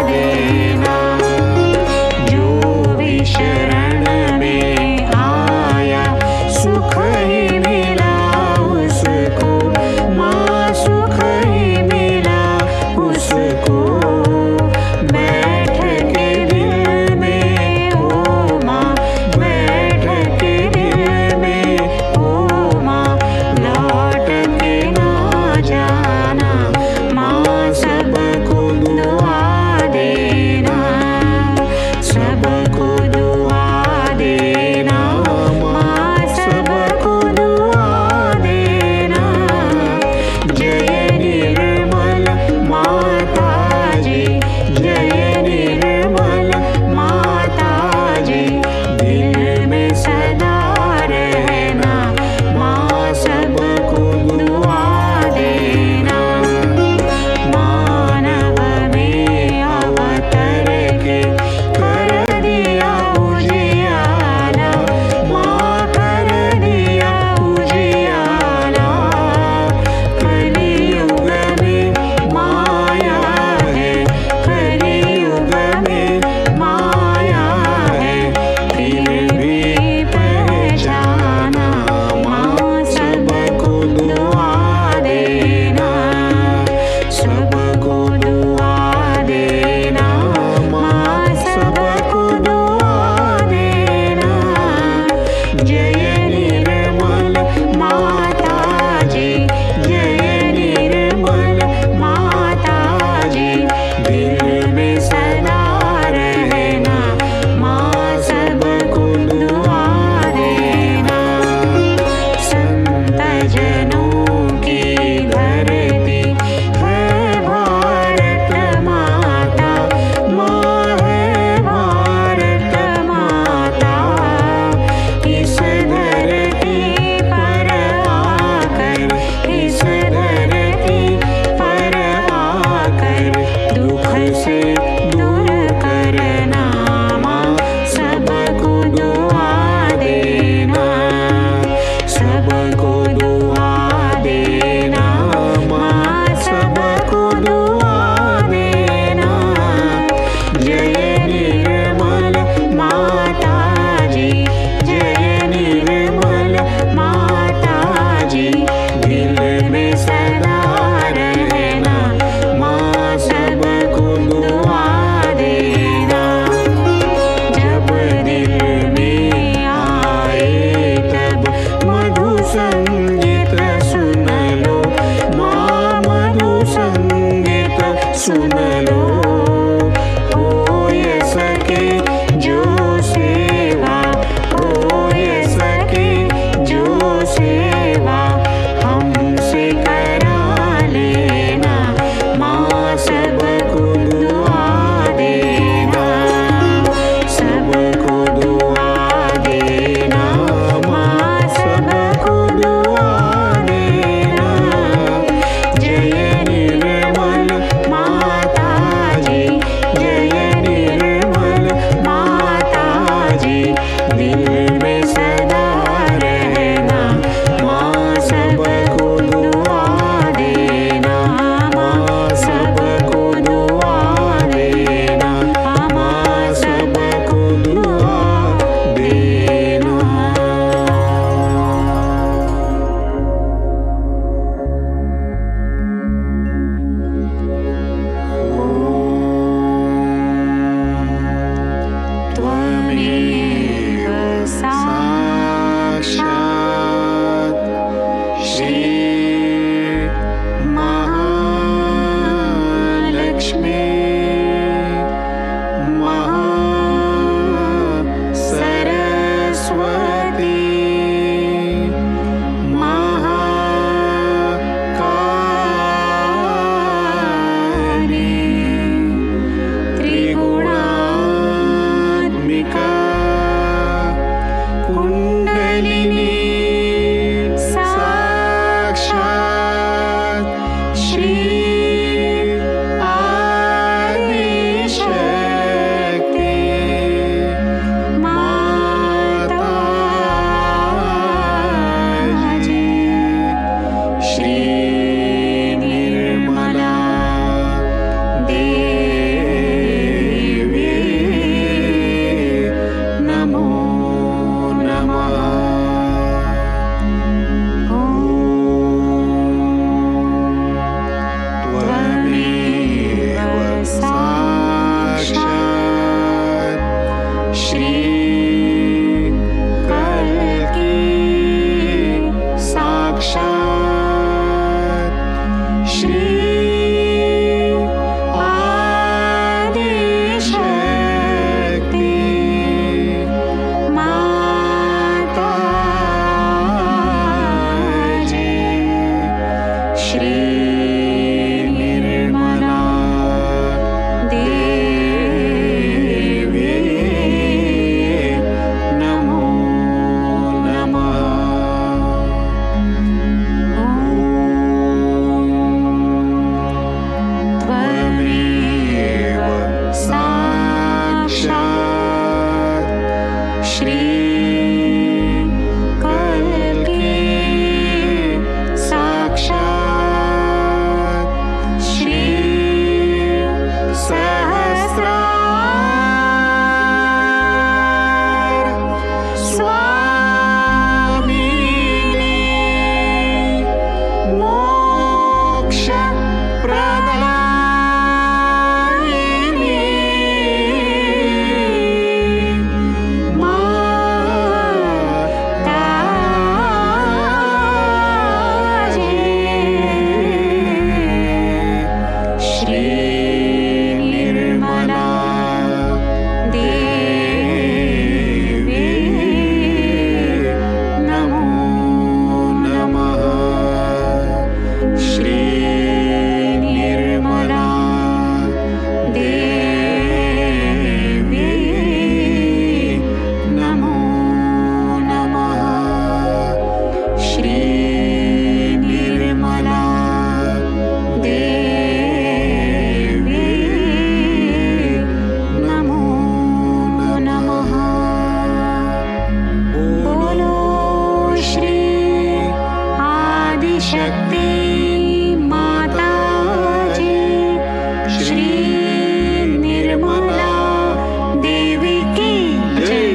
देना। जो भी शरण में आया सुख ही मिला उसको, शक्ति माताजी श्री निर्मला देवी की जय।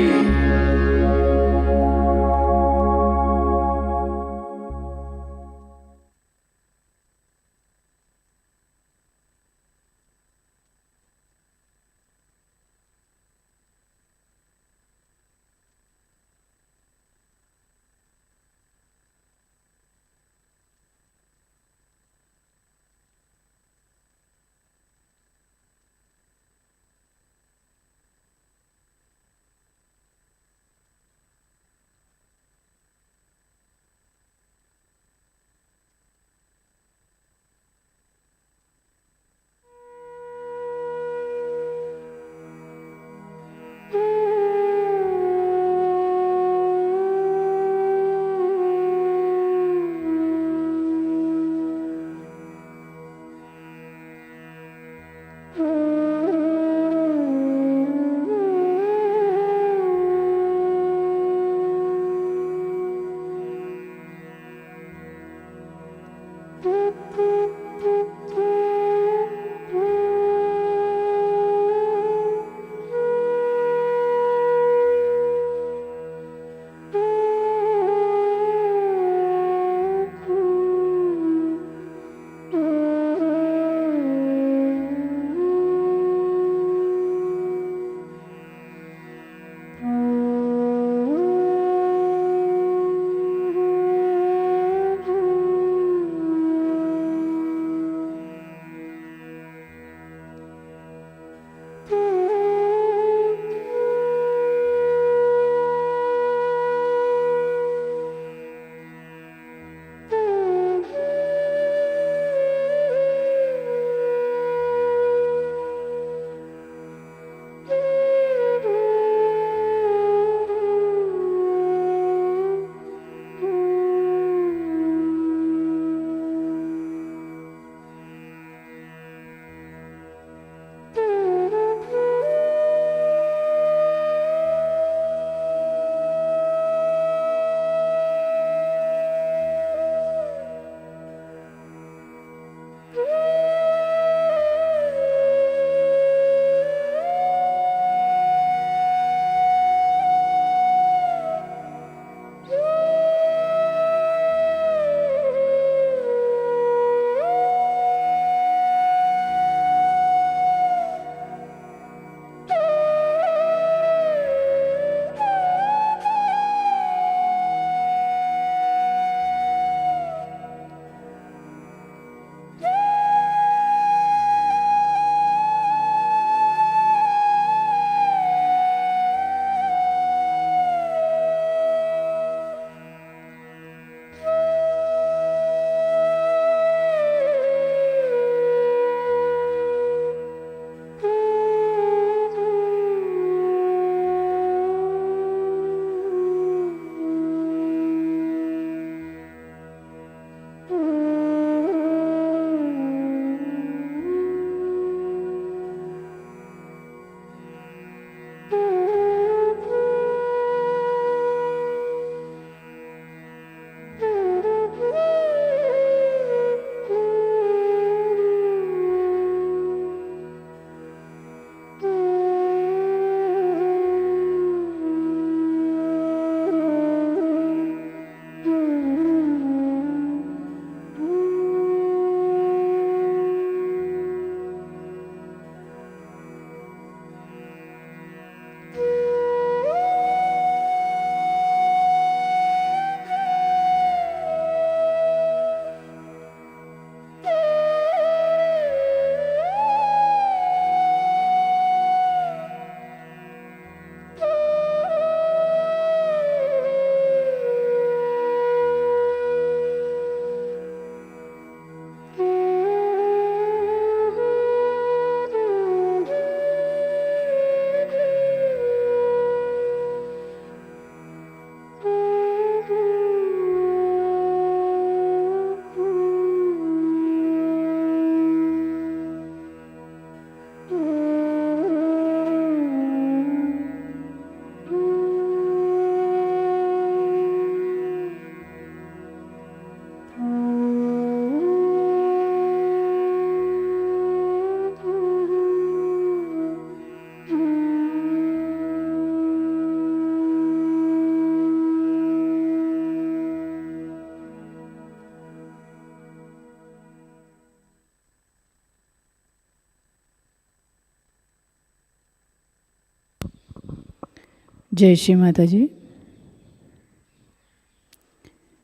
जय श्री माताजी।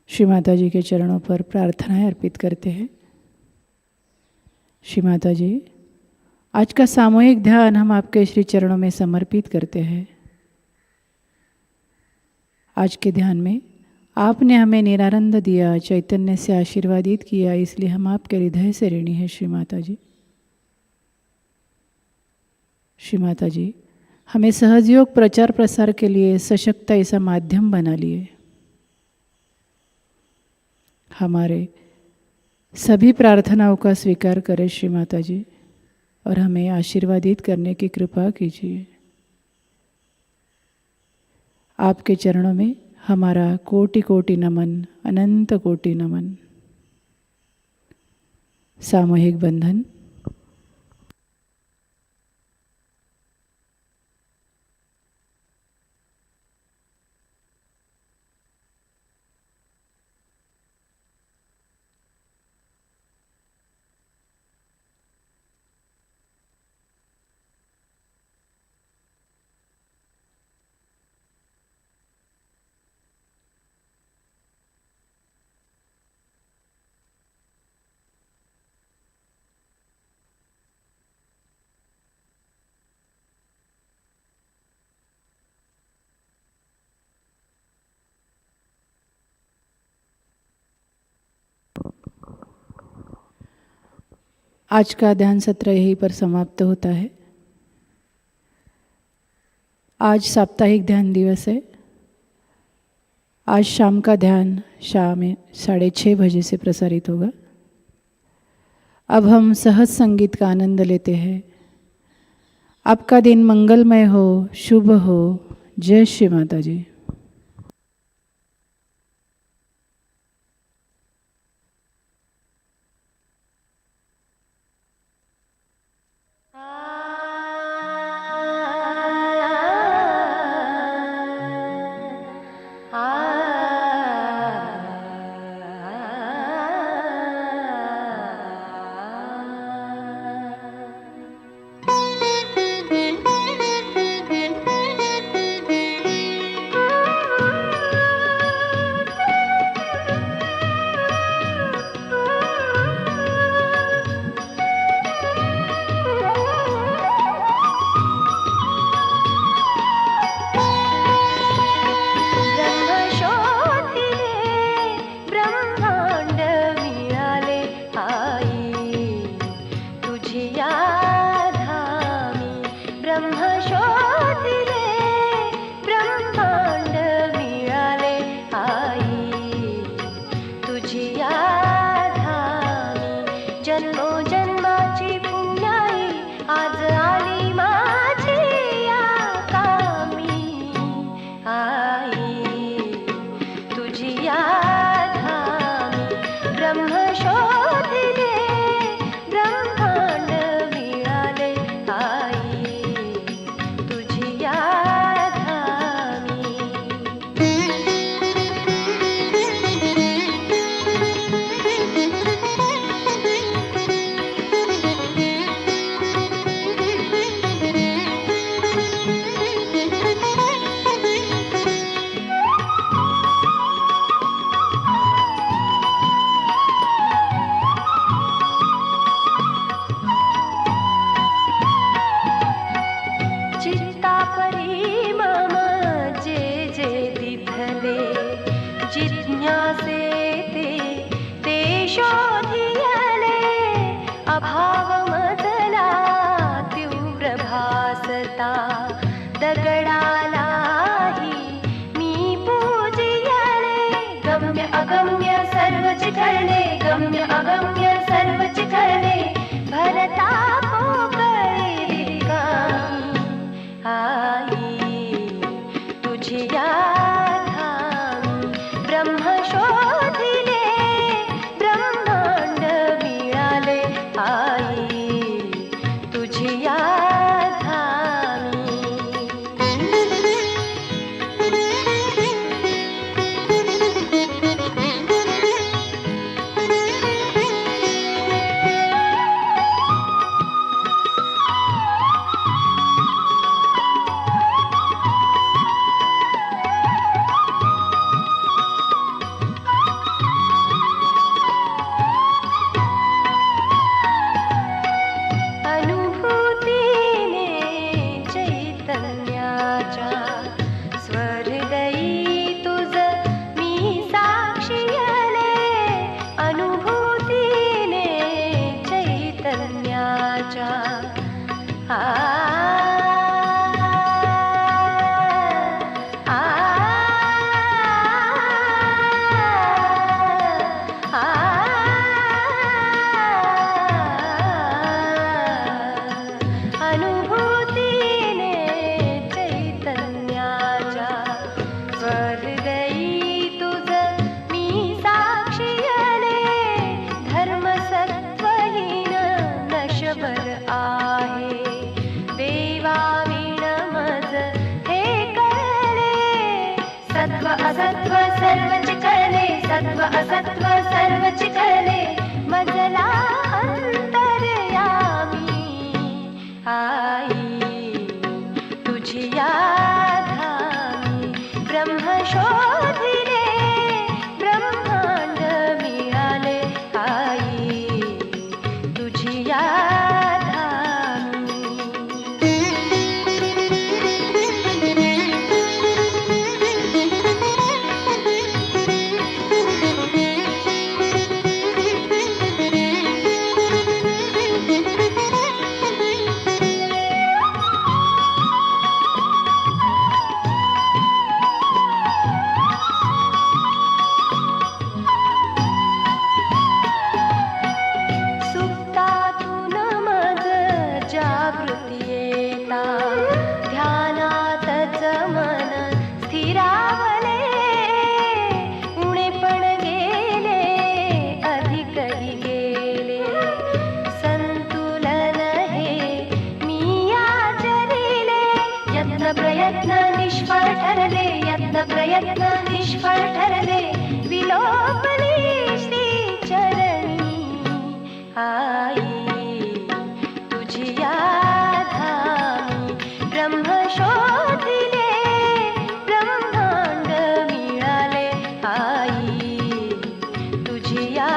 श्री माताजी के चरणों पर प्रार्थनाएं अर्पित करते हैं। श्री माताजी, आज का सामूहिक ध्यान हम आपके श्री चरणों में समर्पित करते हैं। आज के ध्यान में आपने हमें निरानंद दिया, चैतन्य से आशीर्वादित किया, इसलिए हम आपके हृदय से ऋणी हैं। श्री माताजी, श्री माताजी, हमें सहजयोग प्रचार प्रसार के लिए सशक्त ऐसा माध्यम बना लिए। हमारे सभी प्रार्थनाओं का स्वीकार करें श्री माताजी, और हमें आशीर्वादित करने की कृपा कीजिए। आपके चरणों में हमारा कोटि कोटि नमन, अनंत कोटि नमन। सामूहिक बंधन। आज का ध्यान सत्र यहीं पर समाप्त होता है। आज साप्ताहिक ध्यान दिवस है। आज शाम का ध्यान शाम 6:30 बजे से प्रसारित होगा। अब हम सहज संगीत का आनंद लेते हैं। आपका दिन मंगलमय हो, शुभ हो। जय श्री माता जी। सत्व असत्व सर्व चिकले मजला अंतर्यामी आई तुझी या धामी ब्रह्म शोधिले ब्रह्मांड मिळाले आई तुझी या प्रयत्न निष्फळ ठरले विलोपली श्री चरणी आई तुझी या धामी ब्रह्म शोधिले ब्रह्मांड मिळाले आई तुझी या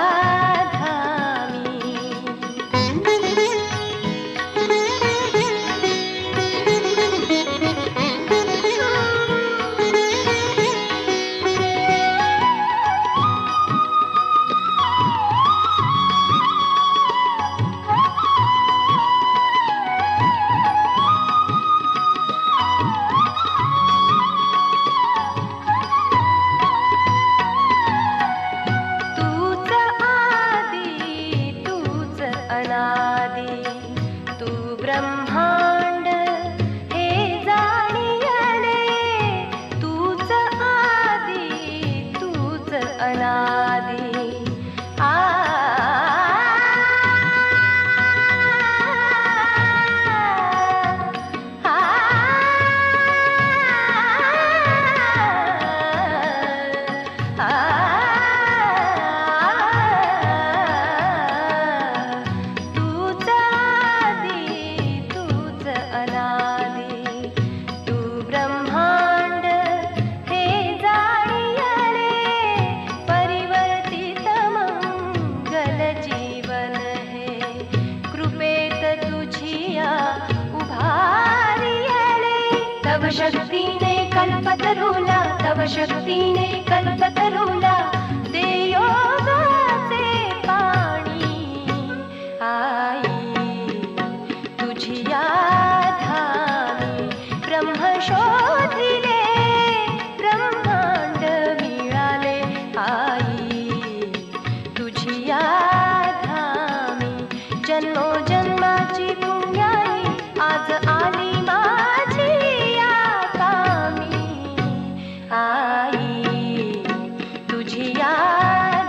कल्पतरुला तव शक्तीने कल्पतरुला दे योगाचे पाणी आई तुझी या धामी ब्रह्म शोधिले ब्रह्मांड मिळाले आई तुझी या धामी जन्मोजन्माची पुण्याई आज आली माझी आई तुझी या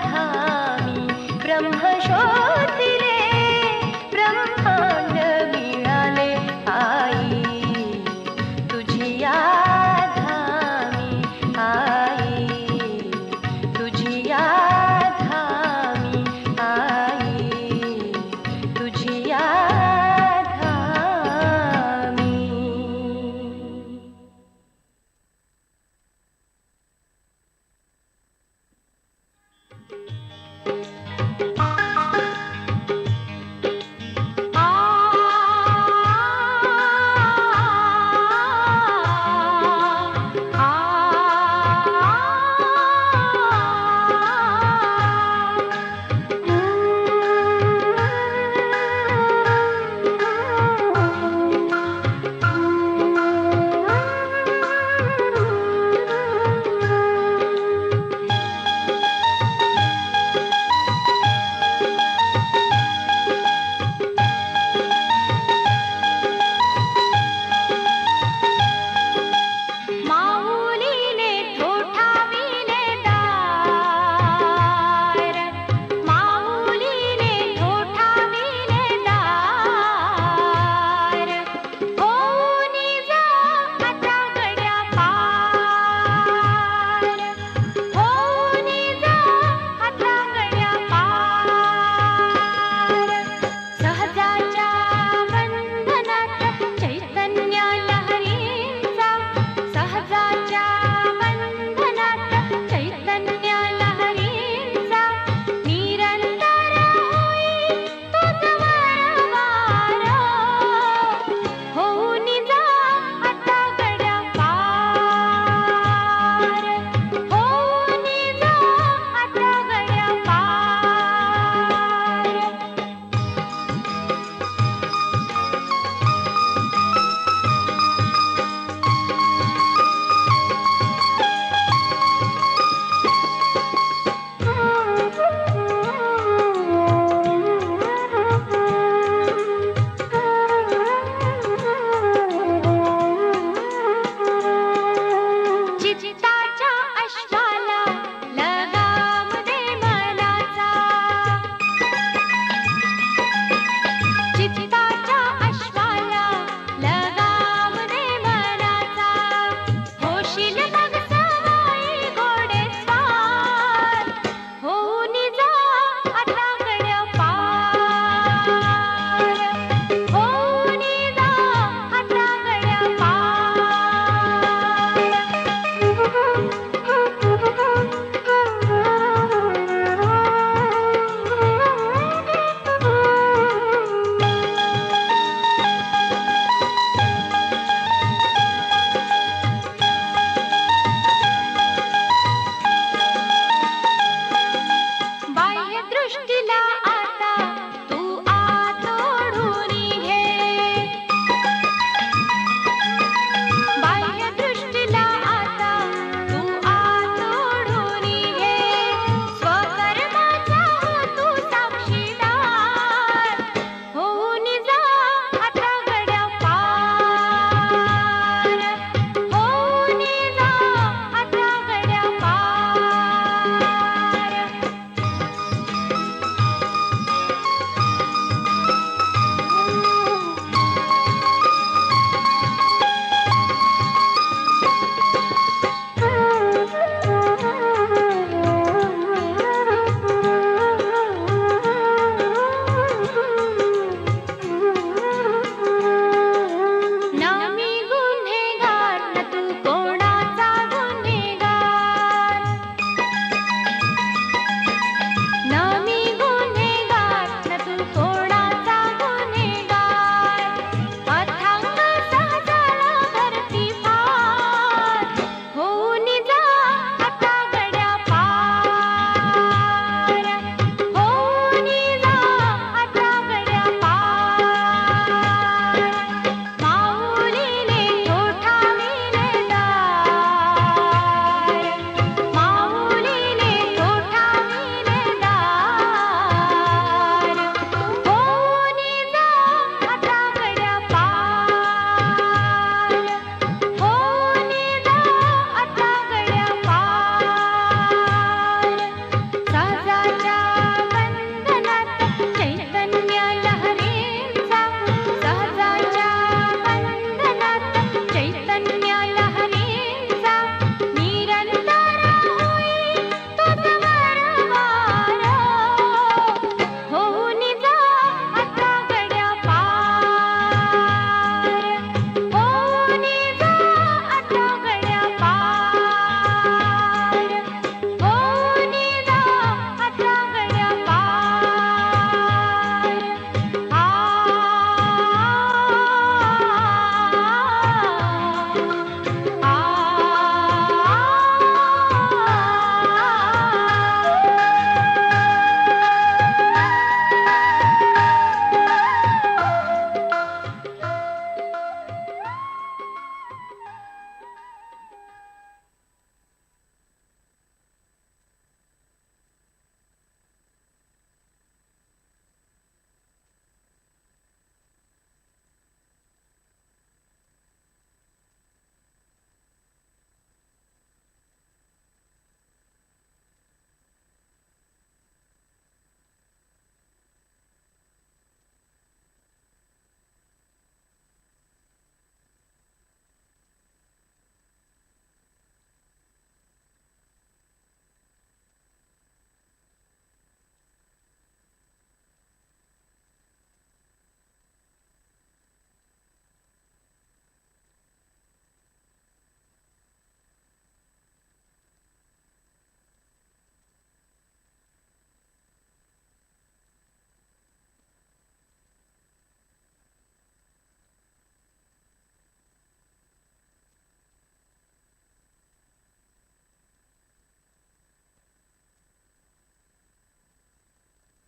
धामी ब्रह्म शोधी